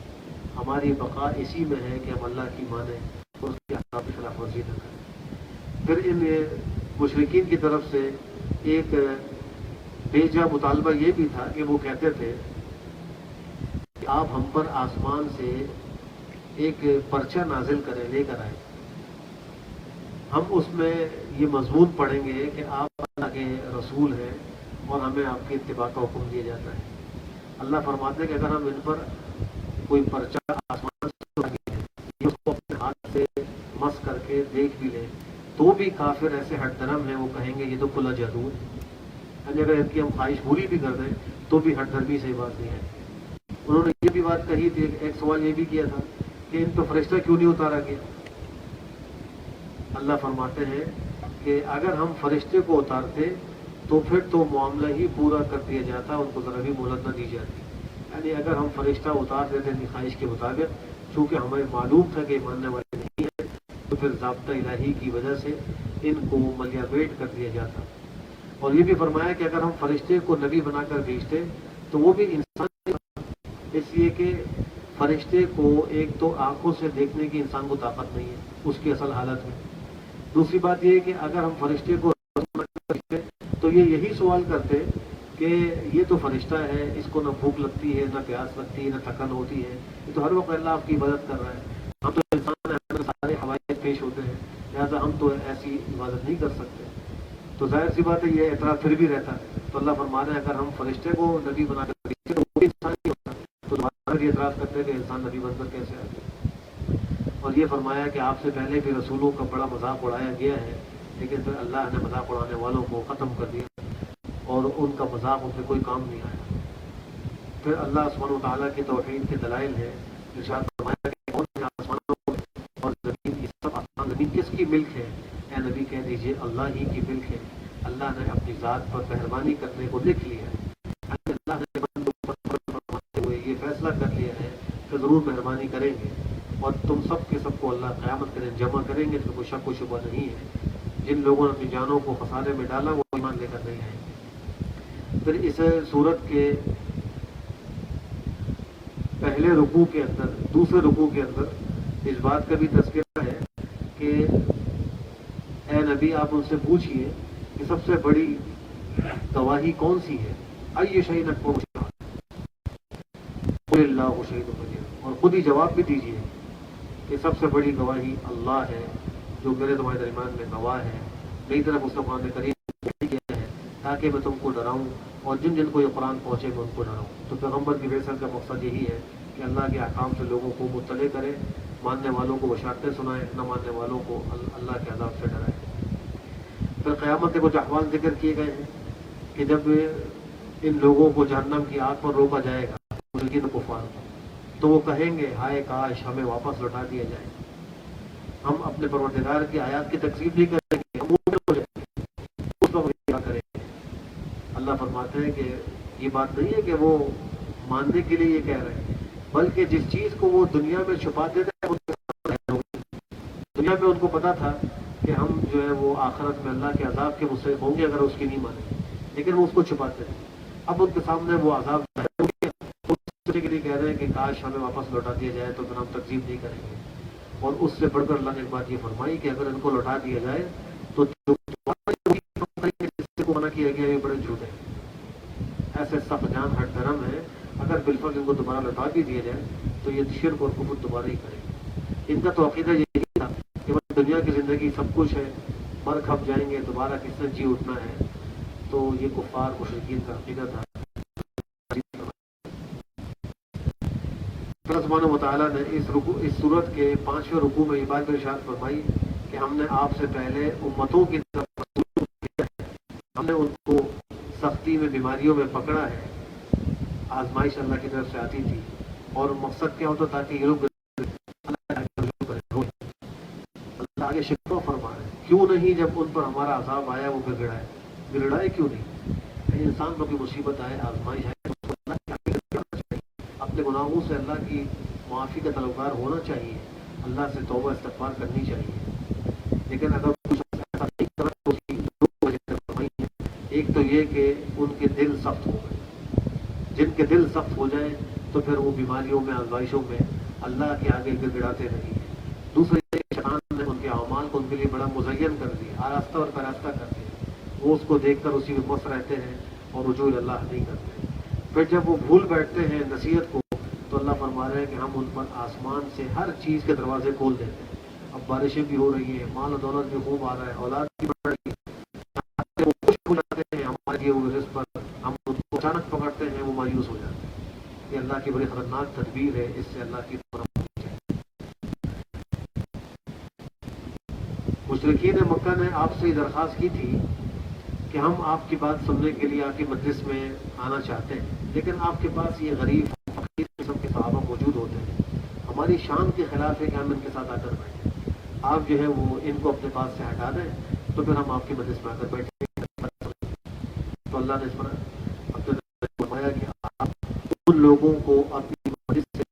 ہماری بقا اسی میں ہے کہ ہم اللہ کی مانیں اور اس کے احکام کی خلاف ورزی نہ کریں. پھر ان مشرکین کی طرف سے ایک بے جا مطالبہ یہ بھی تھا کہ وہ کہتے تھے کہ آپ ہم پر آسمان سے ایک پرچہ نازل کریں، لے کر آئیں، ہم اس میں یہ مضمون پڑھیں گے کہ آپ اللہ کے رسول ہیں اور ہمیں آپ کے اتباع کا حکم دیا جاتا ہے. اللہ فرماتے ہیں کہ اگر ہم ان پر کوئی پرچہ آسمان سے اس کو اپنے ہاتھ سے مس کر کے دیکھ بھی لیں تو بھی کافر ایسے ہٹ درم ہیں، وہ کہیں گے یہ تو کھلا جادو ہے. یعنی اگر ان کی ہم خواہش پوری بھی کر دیں تو بھی ہٹ درمی سے بات نہیں ہے. انہوں نے یہ بھی بات کہی تھی، ایک سوال یہ بھی کیا تھا کہ ان پہ فرشتہ کیوں نہیں اتارا گیا. اللہ فرماتے ہیں کہ اگر ہم فرشتے کو اتارتے تو پھر تو معاملہ ہی پورا کر دیا جاتا، ان کو ذرا بھی مہلت نہ دی جاتی. یعنی اگر ہم فرشتہ اتار دیتے اپنی خواہش کے مطابق، چونکہ ہمیں معلوم تھا کہ ماننے والے نہیں ہیں، تو پھر ضابطہ الہی کی وجہ سے ان کو ملیا بیٹ کر دیا جاتا۔ اور یہ بھی فرمایا کہ اگر ہم فرشتے کو نبی بنا کر بھیجتے تو وہ بھی انسان، اس لیے کہ فرشتے کو ایک تو آنکھوں سے دیکھنے کی انسان کو طاقت نہیں ہے اس کی اصل حالت میں، دوسری بات یہ ہے کہ اگر ہم فرشتے کو تو یہ یہی سوال کرتے کہ یہ تو فرشتہ ہے، اس کو نہ بھوک لگتی ہے، نہ پیاس لگتی ہے، نہ تھکن ہوتی ہے، یہ تو ہر وقت اللہ آپ کی عبادت کر رہا ہے، ہم تو انسان ہیں، ہمیں سارے حوائج پیش ہوتے ہیں، لہٰذا ہم تو ایسی عبادت نہیں کر سکتے۔ تو ظاہر سی بات ہے یہ اعتراض پھر بھی رہتا ہے۔ تو اللہ فرما رہے ہیں اگر ہم فرشتے کو نبی بنا کر بھیجتے تو وہ بھی انسان ہی ہوتا، تو دوبارہ بھی اعتراض کرتے کہ انسان نبی بن کر کیسے آتے۔ اور یہ فرمایا کہ آپ سے پہلے بھی رسولوں کا بڑا مذاق اڑایا گیا ہے، لیکن پھر اللہ نے مذاق اڑانے والوں کو ختم کر دیا اور ان کا مذاق ان سے کوئی کام نہیں آیا۔ پھر اللہ سبحانہ و تعالیٰ کی توحید کے دلائل ہے، ارشاد فرمایا کہ کون ہے آسمانوں اور زمین، یہ سب آسمان زمین کس کی ملک ہے؟ اے نبی کہہ دیجیے اللہ ہی کی ملک ہے، اللہ نے اپنی ذات پر مہربانی کرنے کو لکھ لیا ہے، اللہ نے بندوں پر فرماتے ہوئے یہ فیصلہ کر لیا ہے کہ ضرور مہربانی کریں گے، اور تم سب کے سب کو اللہ قیامت کے دن جمع کریں گے، تو کوئی شک و شبہ نہیں ہے۔ جن لوگوں نے اپنی جانوں کو خسارے میں ڈالا وہ ایمان لے کر نہیں آئے۔ پھر اس سورت کے پہلے رکوع کے اندر، دوسرے رکوع کے اندر اس بات کا بھی تذکرہ ہے کہ اے نبی آپ ان سے پوچھئے کہ سب سے بڑی گواہی کون سی ہے؟ ای شہید اکبر قل اللہ شہید بنیہ، اور خود ہی جواب بھی دیجیے کہ سب سے بڑی گواہی اللہ ہے جو میرے تمہارے درمیان میں گواہ ہے، میری طرف اس کا قرآن کریم کیا ہے تاکہ میں تم کو ڈراؤں اور جن جن کو یہ قرآن پہنچے میں ان کو ڈراؤں۔ تو پیغمبر کی بعثت کا مقصد یہی ہے کہ اللہ کے احکام سے لوگوں کو مطلع کرے، ماننے والوں کو بشارتیں سنائے، نہ ماننے والوں کو اللہ کے عذاب سے ڈرائے۔ پھر قیامت کے کچھ احوال ذکر کیے گئے ہیں کہ جب ان لوگوں کو جہنم کی آگ پر روکا جائے گا مشرکین کفار، تو وہ کہیں گے ہائے کاش ہمیں واپس لوٹا دیا جائے، ہم اپنے پروردگار کی آیات کی تکذیب نہیں کریں گے، ہم مومن ہو جائیں گے، اس وقت کیا کریں گے؟ اللہ فرماتے ہیں کہ یہ بات نہیں ہے کہ وہ ماننے کے لیے یہ کہہ رہے ہیں، بلکہ جس چیز کو وہ دنیا میں چھپاتے تھے دنیا میں ان کو پتا تھا کہ ہم جو ہے وہ آخرت میں اللہ کے عذاب کے مستحق ہوں گے اگر اس کی نہیں مانیں، لیکن وہ اس کو چھپاتے تھے۔ اب ان کے سامنے وہ عذاب کے لیے کہہ رہے ہیں کہ کاش ہمیں واپس لوٹا دیا جائے تو پھر ہم تکذیب نہیں کریں گے۔ اور اس سے بڑھ کر اللہ نے ایک بات یہ فرمائی کہ اگر ان کو لوٹا دیا جائے تو جس کو منع کیا گیا یہ بڑے جھوٹ ہیں، ایسے سخت جان ہٹ دھرم ہے، اگر بالفعل ان کو دوبارہ لوٹا بھی دیا جائے تو یہ شرک اور کفر دوبارہ ہی کریں گے۔ ان کا تو عقیدہ یہی تھا کہ دنیا کی زندگی سب کچھ ہے، مر کھپ جائیں گے، دوبارہ کس نے جی اٹھنا ہے۔ تو یہ کفار مشرکین کا عقیدہ تھا۔ اللہ سبحانہ و تعالیٰ نے اس سورت کے 5ویں رکوع میں یہ بات ارشاد فرمائی کہ ہم نے آپ سے پہلے امتوں کی طرف رسول کیا ہے، ہم نے ان کو سختی میں بیماریوں میں پکڑا ہے، آزمائش اللہ کی طرف سے آتی تھی، اور مقصد کیا ہوتا تاکہ یہ لوگ اللہ آگے شکوہ فرما رہے ہیں کیوں نہیں جب ان پر ہمارا عذاب آیا وہ گڑگڑائے، گڑگڑائے کیوں نہیں؟ انسان پر کوئی مصیبت آئے، آزمائش آئے، اپنے گناہوں سے اللہ کی معافی کا طلبگار ہونا چاہیے، اللہ سے توبہ استغفار کرنی چاہیے۔ لیکن اگر کچھ ایسا نہیں کرا تو اس کی دو وجہ فرمائی ہیں، ایک تو یہ کہ ان کے دل سخت ہو گئے، جن کے دل سخت ہو جائیں تو پھر وہ بیماریوں میں آزمائشوں میں اللہ کے آگے گر گڑاتے نہیں ہیں۔ دوسرے شیطان نے ان کے اعمال کو ان کے لیے بڑا مزین کر دیا، آراستہ اور پیراستہ کر دیا، وہ اس کو دیکھ کر اسی میں مست رہتے ہیں اور رجوع اللہ نہیں کرتے۔ پھر جب وہ بھول بیٹھتے ہیں نصیحت کو تو اللہ فرما رہے ہیں کہ ہم ان پر آسمان سے ہر چیز کے دروازے کھول دیتے ہیں، اب بارشیں بھی ہو رہی ہیں، مال و دولت بھی خوب آ رہا ہے، اولاد بھی بڑھ رہی ہے، وہ خوش ہو جاتے ہیں ہمارے دیے ہوئے رزق پر، ہم ان کو اچانک پکڑتے ہیں وہ مایوس ہو جاتے ہیں۔ یہ اللہ کی بڑی خطرناک تدبیر ہے، اس سے اللہ کی مشرکین مکہ نے آپ سے یہ درخواست کی تھی کہ ہم آپ کی بات سننے کے لیے آپ کی مجلس میں آنا چاہتے ہیں، لیکن آپ کے پاس یہ غریب فقیر قسم کے صحابہ موجود ہوتے ہیں، ہماری شان کے خلاف ہے کہ ہم ان کے ساتھ آ کر بیٹھیں، آپ جو ہے وہ ان کو اپنے پاس سے ہٹا دیں تو پھر ہم آپ کی مجلس میں آ کر بیٹھیں۔ تو اللہ نے اس پر فرمایا کہ آپ ان لوگوں کو اپنی مسجد سے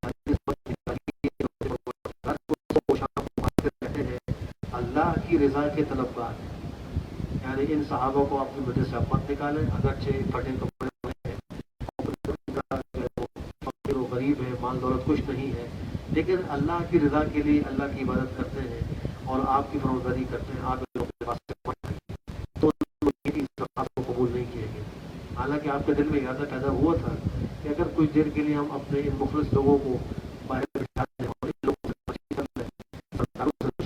رہتے ہیں اللہ کی رضا کے طلبگار ہیں. یعنی ان صحابہ کو اپنی مسجد سے مت نکالیں، اگرچہ پھٹے کپڑے ہیں، فقیر و غریب ہے، مال دولت کچھ نہیں ہے، لیکن اللہ کی رضا کے لیے اللہ کی عبادت کرتے ہیں اور آپ کی فرمانبرداری کرتے ہیں. آپ لوگوں کے پاس تو آپ کو قبول نہیں کیے گئے. حالانکہ آپ کے دل میں ارادہ پیدا ہوا تھا کہ اگر کچھ دیر کے لیے ہم اپنے ان مخلص لوگوں کو باہر بٹھا دیں اور ان لوگوں سے کر لیں،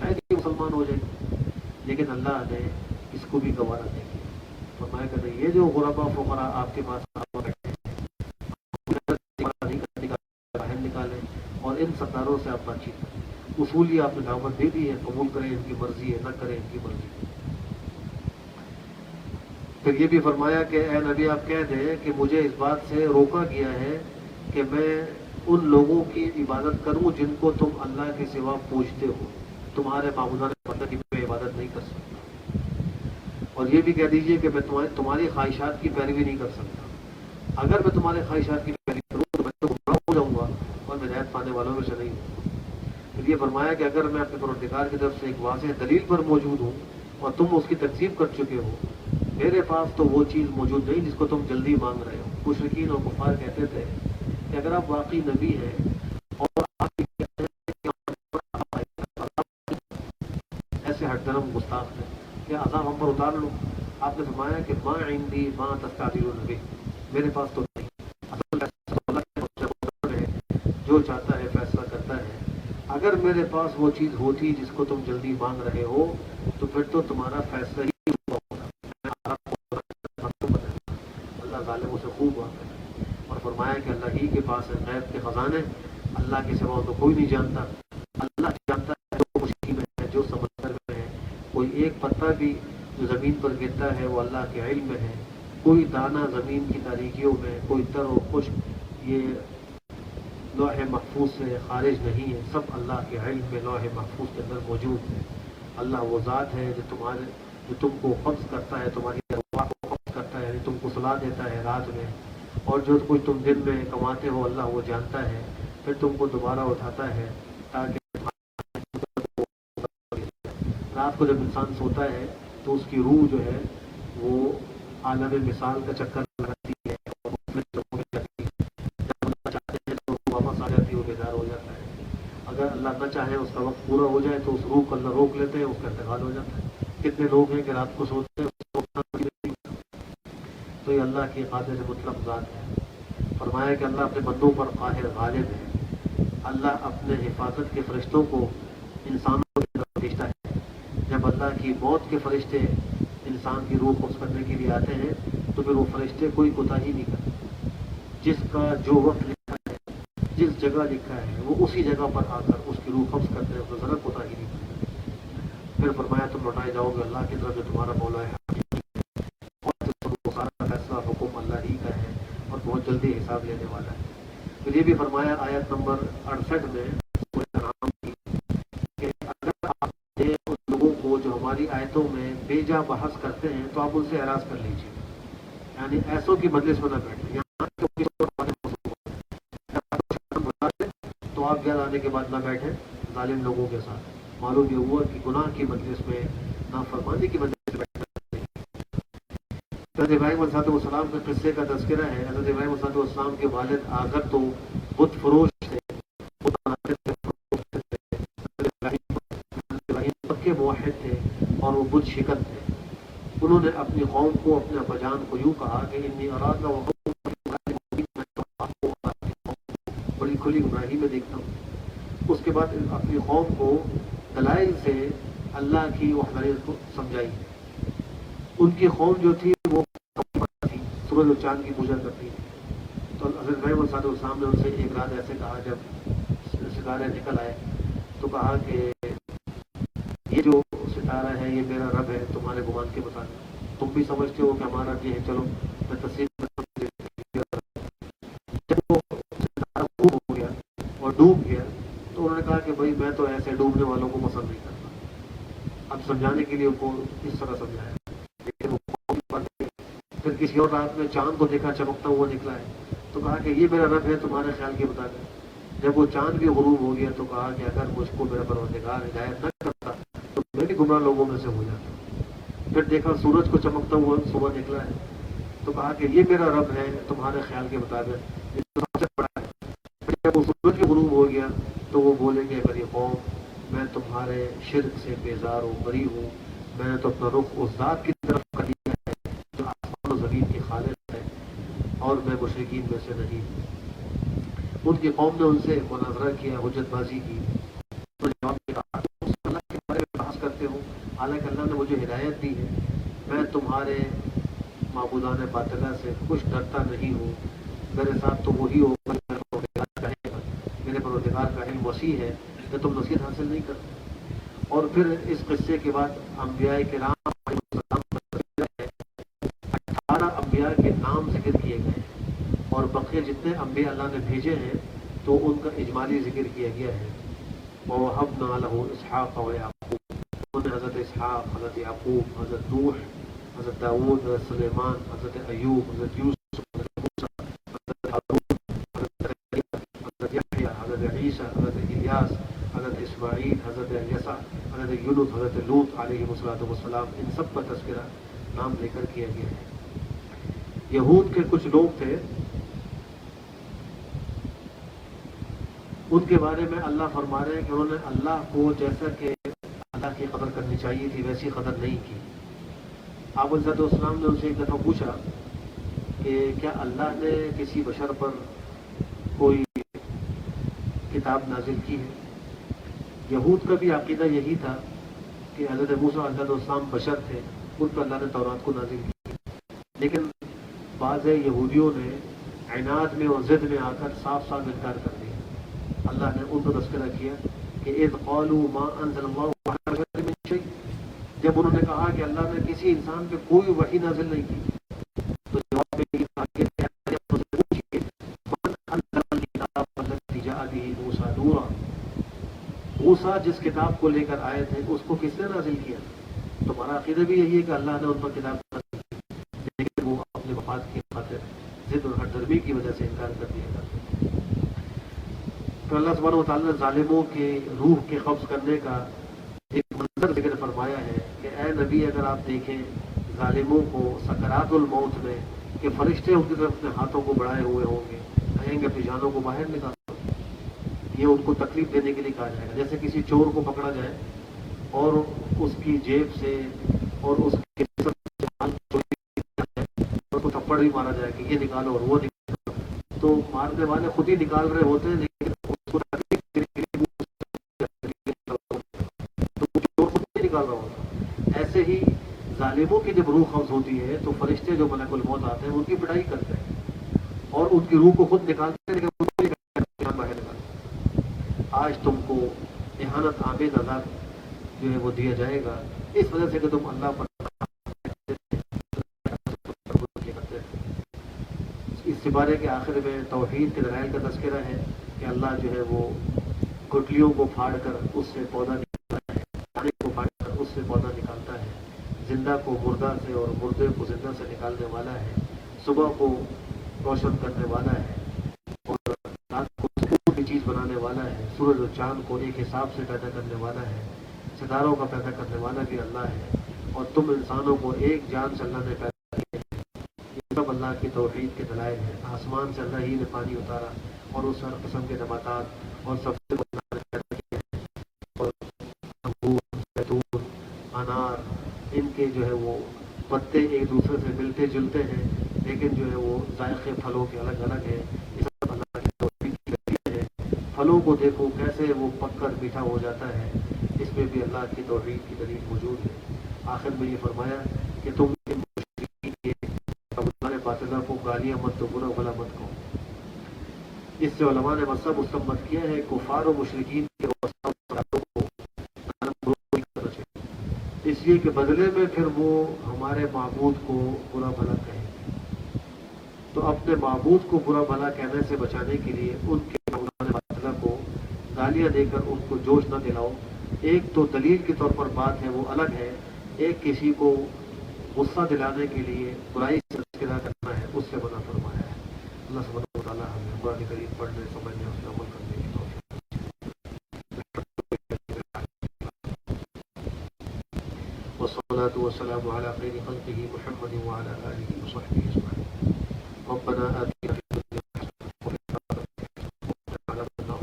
شاید یہ مسلمان ہو جائے. لیکن اللہ نے اس کو بھی گوارا نہیں کیا. فرمایا کہ یہ جو غربا فقراء آپ کے پاس بیٹھے ہیں باہر نکالیں اور ان سرداروں سے آپ بات چیت کریں. اصول یہ آپ نے دعوت دے دی ہے، قبول کریں ان کی مرضی ہے، نہ کریں ان کی مرضی. پھر یہ بھی فرمایا کہ اے نبی آپ کہہ دیں کہ مجھے اس بات سے روکا گیا ہے کہ میں ان لوگوں کی عبادت کروں جن کو تم اللہ کے سوا پوجتے ہو. تمہارے معبودان کی میں عبادت نہیں کر سکتا. اور یہ بھی کہہ دیجئے کہ میں تمہاری خواہشات کی پیروی نہیں کر سکتا. اگر میں تمہارے خواہشات کی پیروی کروں تو میں تو گمراہ ہو جاؤں گا اور میں ہدایت پانے والوں میں سے نہیں ہوں. پھر یہ فرمایا کہ اگر میں اپنے پروردگار کی طرف سے ایک واضح دلیل پر موجود ہوں اور تم اس کی تکذیب کر چکے ہو، میرے پاس تو وہ چیز موجود نہیں جس کو تم جلدی مانگ رہے ہو. مشرکین اور کفار کہتے تھے کہ اگر آپ واقعی نبی ہیں اور آپ ایسے ہٹ درم گستاخ ہیں کہ عذاب ہم پر اتار لو. آپ نے فرمایا کہ ما عندی ما تستعجلون به، میرے پاس تو نہیں. اصل جو چاہتا ہے فیصلہ کرتا ہے. اگر میرے پاس وہ چیز ہوتی جس کو تم جلدی مانگ رہے ہو تو پھر تو تمہارا فیصلہ ہی ہوا ہوگا. اللہ ظالموں سے خوب واقع ہے. اور فرمایا کہ اللہ ہی کے پاس ہے غیب کے خزانے، اللہ کے سوا تو کوئی نہیں جانتا. اللہ جانتا ہے جو خشکی میں ہے، جو سمندر میں ہے. کوئی ایک پتا بھی جو زمین پر گرتا ہے وہ اللہ کے علم میں ہے. کوئی دانہ زمین کی تاریکیوں میں، کوئی تر و خشک یہ لوح محفوظ سے خارج نہیں ہے. سب اللہ کے علم میں لوح محفوظ کے اندر موجود ہے. اللہ وہ ذات ہے جو تم کو قبض کرتا ہے، تمہاری ارواح کو قبض کرتا ہے، یعنی تم کو صلاح دیتا ہے رات میں، اور جو کچھ تم دن میں کماتے ہو اللہ وہ جانتا ہے. پھر تم کو دوبارہ اٹھاتا ہے تاکہ رات کو جب انسان سوتا ہے تو اس کی روح جو ہے وہ عالم مثال کا چکر لگاتی ہے اور جب اللہ چاہتے ہیں تو واپس آ جاتی ہے، وہ بیدار ہو جاتا ہے. اگر اللہ نہ چاہے اس کا وقت پورا ہو جائے تو اس روح کو اللہ روک لیتے ہیں، اس کا انتقال ہو جاتا ہے. کتنے لوگ ہیں کہ رات کو سوتے ہیں. تو یہ اللہ کی قادر مطلق ذات ہے. فرمایا کہ اللہ اپنے بندوں پر قاہر غالب ہے. اللہ اپنے حفاظت کے فرشتوں کو انسانوں کی طرف بھیجتا ہے. جب اللہ کی موت کے فرشتے انسان کی روح قبض کرنے کے لیے آتے ہیں تو پھر وہ فرشتے کوئی کوتاہی نہیں کرتے. جس کا جو وقت لکھا ہے، جس جگہ لکھا ہے، وہ اسی جگہ پر آ کر اس کی روح قبض کرتے ہیں، تو ذرا کوتاہی نہیں کرتے. پھر فرمایا تم لوٹائے جاؤ گے اللہ کی طرف جو تمہارا مولا ہے، اور سارا فیصلہ حکم اللہ ہی کا ہے اور بہت جلدی حساب لینے والا ہے. پھر یہ بھی فرمایا آیت نمبر 68 میں کہ اگر آپ ان لوگوں کو جو ہماری آیتوں میں بے جا بحث کرتے ہیں تو آپ ان سے اعراض کر لیجیے. یعنی ایسوں کی مجلس میں نہ بیٹھیں. تو آپ یاد آنے کے بعد نہ بیٹھیں ظالم لوگوں کے ساتھ. معلوم یہ ہوا کہ گناہ کی مجلس میں، نافرمانی کی مجلس میں بیٹھنا. حضرت ابراہیم علیہ السلام کے قصے کا تذکرہ ہے. حضرت ابراہیم علیہ السلام کے والد آگر تو بت فروش تھے، پکے موحد تھے اور وہ بت شکن تھے. انہوں نے اپنی قوم کو، اپنے ابا جان کو یوں کہا کہ انی اراد بڑی کھلی گمراہی میں دیکھتا ہوں. اس کے بعد اپنی قوم کو دلائل سے اللہ کی وحدانیت کو سمجھائی. ان کی قوم جو تھی وہ سورج اور چاند کی پوجا کرتی تھی. تو حضرت ابراہیم علیہ السلام نے ان سے ایک رات ایسے کہا جب ستارے نکل آئے تو کہا کہ یہ جو ستارہ ہے یہ میرا رب ہے تمہارے گمان کے مطابق. تم بھی سمجھتے ہو کہ ہمارا رب یہ ہے، چلو میں تصدیق. جب وہ ستارہ خوب ہو گیا اور ڈوب گیا تو انہوں نے کہا کہ بھائی میں تو ایسے ڈوبنے والوں کو پسند نہیں کرتا. اب سمجھانے کے لیے ان کو اس طرح سمجھایا. لیکن وہ پھر کسی اور رات میں چاند کو دیکھا چمکتا ہوا نکلا ہے تو کہا کہ یہ میرا رب ہے تمہارے خیال کے مطابق. جب وہ چاند بھی غروب ہو گیا تو کہا کہ اگر مجھ کو میرا پروردگار ہدایت نہ کرتا تو میں بھی گمراہ لوگوں میں سے ہو جاتا. پھر دیکھا سورج کو چمکتا ہوا صبح نکلا ہے تو کہا کہ یہ میرا رب ہے تمہارے خیال کے مطابق یہ تو سب سے بڑا ہے. پھر جب وہ سورج بھی غروب ہو گیا تو وہ بولے کہ میری قوم میں تمہارے شرک سے بیزار ہوں بری ہوں. میں نے تو اپنا رخ اس ذات کی طرف کر دیا ہے جو آسمان و زمین کی خالق ہے اور میں مشرکین میں سے نہیں. ان کی قوم نے ان سے مناظرہ کیا حجت بازی کی. تو جواب میں کہا اللہ کے بارے میں بحث کرتے ہو حالانکہ اللہ نے مجھے ہدایت دی ہے. میں تمہارے معبودان باطلہ سے کچھ ڈرتا نہیں ہوں. میرے ساتھ تو وہی ہوگا میرے پروردگار کا علم وسیع ہے کہ تم نصیحت حاصل نہیں کرتے. اور پھر اس قصے کے بعد انبیاء کرام 18 انبیاء کے نام ذکر کیے گئے اور بقیہ جتنے انبیاء اللہ نے بھیجے ہیں تو ان کا اجمالی ذکر کیا گیا ہے. وَوَهَبْنَا لَهُ إِسْحَاقَ وَيَعْقُوبَ. انہوں نے حضرت اسحاق، حضرت یعقوب، حضرت نوح، حضرت داؤد، حضرت سلیمان، حضرت ایوب، حضرت یوسف، حضرت موسیٰ، حضرت ہارون، حضرت زکریا، حضرت یحییٰ، حضرت عیسیٰ، حضرت الیاس، حضرت اسماعیل، حضرت الیسع، حضرت یونس، حضرت لوط علیہ السلام ان سب کا تذکرہ نام لے کر کیا گیا ہے. یہود کے کچھ لوگ تھے ان کے بارے میں اللہ فرما رہے ہیں کہ انہوں نے اللہ کو جیسا کہ اللہ کی قدر کرنی چاہیے تھی ویسی قدر نہیں کی. آپ علیہ السلام نے ان سے ایک دفعہ پوچھا کہ کیا اللہ نے کسی بشر پر کوئی کتاب نازل کی ہے؟ یہود کا بھی عقیدہ یہی تھا کہ حضرت موسیٰ علیہ السلام بشر تھے، ان پر اللہ نے تورات کو نازل کی. لیکن بعض یہودیوں نے عناد میں اور ضد میں آ کر صاف صاف انکار کر دیا. اللہ نے ان کو تذکرہ کیا کہ اذ قالوا ما انزل اللہ علی بشر من شیء. جب انہوں نے کہا کہ اللہ نے کسی انسان پہ کوئی وحی نازل نہیں کی تو جواب میں یہ تھا کہ پوچھئے من انزل الکتاب الذی جاء به موسیٰ نورا. موسیٰ جس کتاب کو لے کر آئے تھے اس کو کس نے نازل کیا؟ تمہارا عقیدہ بھی یہی ہے کہ اللہ نے ان پر کتاب نازل کی لیکن وہ اپنے مفاد کی خاطر ضد اور ہٹ درمی کی وجہ سے انکار کر دیا کرتے. تو اللہ سبحانہ و تعالیٰ نے ظالموں کے روح کے قبض کرنے کا ایک منظر ذکر فرمایا ہے کہ اے نبی اگر آپ دیکھیں ظالموں کو سکرات الموت میں کہ فرشتے ان کی طرف اپنے ہاتھوں کو بڑھائے ہوئے ہوں گے کہیں گے اپنی جانوں کو باہر نکالو. یہ ان کو تکلیف دینے کے لیے کہا جائے گا. جیسے کسی چور کو پکڑا جائے اور اس کی جیب سے اور اس کے اس کو تھپڑ بھی مارا جائے کہ یہ نکالو اور وہ نکالو تو مارنے والے خود ہی نکال رہے ہوتے ہیں لیکن اس کو تکلیف دینے کے لیے تو چور خود نہیں نکال رہا ہوتا. ایسے ہی ظالموں کی جب روح قبض ہوتی ہے تو فرشتے جو ملک الموت آتے ہیں ان کی پڑھائی کرتے ہیں اور ان کی روح کو خود نکالتے ہیں لیکن باہر نکالتے. آج تم کو اہانت آمیز عذاب جو ہے وہ دیا جائے گا اس وجہ سے کہ تم اللہ پر اس سپارے کے آخر میں توحید کے دلائل کا تذکرہ ہے کہ اللہ جو ہے وہ گٹلیوں کو پھاڑ کر اس سے پودا نکالتا ہے، پانی کو پھاڑ کر اس سے پودا نکالتا ہے، زندہ کو مردہ سے اور مردے کو زندہ سے نکالنے والا ہے، صبح کو روشن کرنے والا ہے اور رات کو سکون کی چیز بنانے والا ہے، سورج اور چاند کو ایک حساب سے پیدا کرنے والا ہے، ستاروں کا پیدا کرنے والا بھی اللہ ہے اور تم انسانوں کو ایک جان سے اللہ نے پیدا کیا ہے. یہ سب اللہ کی توحید کے دلائل ہیں. آسمان سے اللہ ہی نے پانی اتارا اور اس ہر قسم کے نباتات اور سب سے اللہ نے پیدا کیا ہے اور انگور، زیتون، انار ان کے جو ہے وہ پتے ایک دوسرے سے ملتے جلتے ہیں لیکن جو ہے وہ ذائقے پھلوں کے الگ الگ ہیں. یہ سب اللہ کی توحید کی دلیل ہے. پھلوں کو دیکھو کیسے وہ پک کر میٹھا ہو جاتا ہے، اس میں بھی اللہ کی توحید کی دلیل موجود ہے. آخر میں یہ فرمایا کہ تم مشرکین کے معبودان باطلہ کو گالیاں مت دو، برا بھلا مت کہو. اس سے علماء نے مذہب مستمت کیا ہے کفار و مشرکین کے کو نہیں کرنا چاہیے اس لیے کہ بدلے میں پھر وہ ہمارے معبود کو برا بھلا کہیں گے. تو اپنے معبود کو برا بھلا کہنے سے بچانے کے لیے ان کے معبودان باطلہ کو گالیاں دے کر ان کو جوش نہ دلاؤ. ایک تو دلیل کے طور پر بات ہے وہ الگ ہے، ایک کسی کو غصہ دلانے کے لیے برائی سے تذکرہ کرنا ہے اس سے منع فرمایا ہے. اللہ سبحانہ و تعالیٰ والصلاة والسلام على خير خلقه محمد وعلى آله وصحبه أجمعين. ربنا آتنا في الدنيا حسنة وفي الآخرة حسنة وقنا عذاب النار.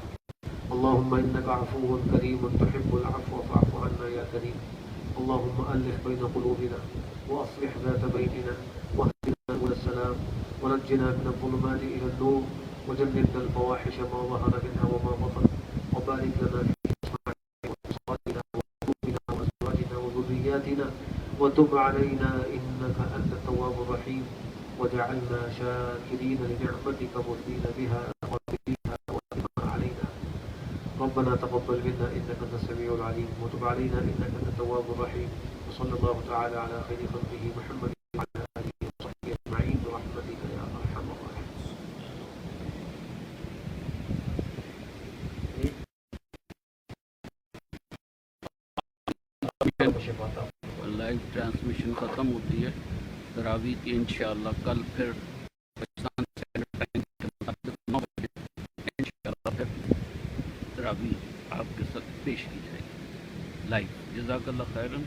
اللهم إنك عفو كريم تحب العفو فاعف عنا يا كريم. اللهم ألف بين قلوبنا وأصلح ذات بيننا واهدنا سبل السلام ونجنا من الظلمات إلى النور وجنبنا الفواحش ما ظهر منها وما بطن وبارك لنا في أسماعنا وأبصارنا وقلوبنا وأزواجنا وذرياتنا وتب علينا إنك أنت التواب الرحيم وجعلنا شاكرين لنعمتك مثنين بها قابليها وأتمها علينا. ربنا تقبل منا إنك أنت السميع العليم وتب علينا إنك أنت التواب الرحيم. وصلى الله تعالى على خير خلقه محمد وعلى آله وصحبه أجمعين برحمتك يا أرحم الراحمين. لائیو ٹرانسمیشن ختم ہوتی ہے تراویح کی انشاءاللہ کل پھر پاکستان اسٹینڈرڈ ٹائم کے مطابق 9 بجے انشاءاللہ پھر تراویح آپ کے ساتھ پیش کی جائے گی لائیو. جزاک اللہ خیرن.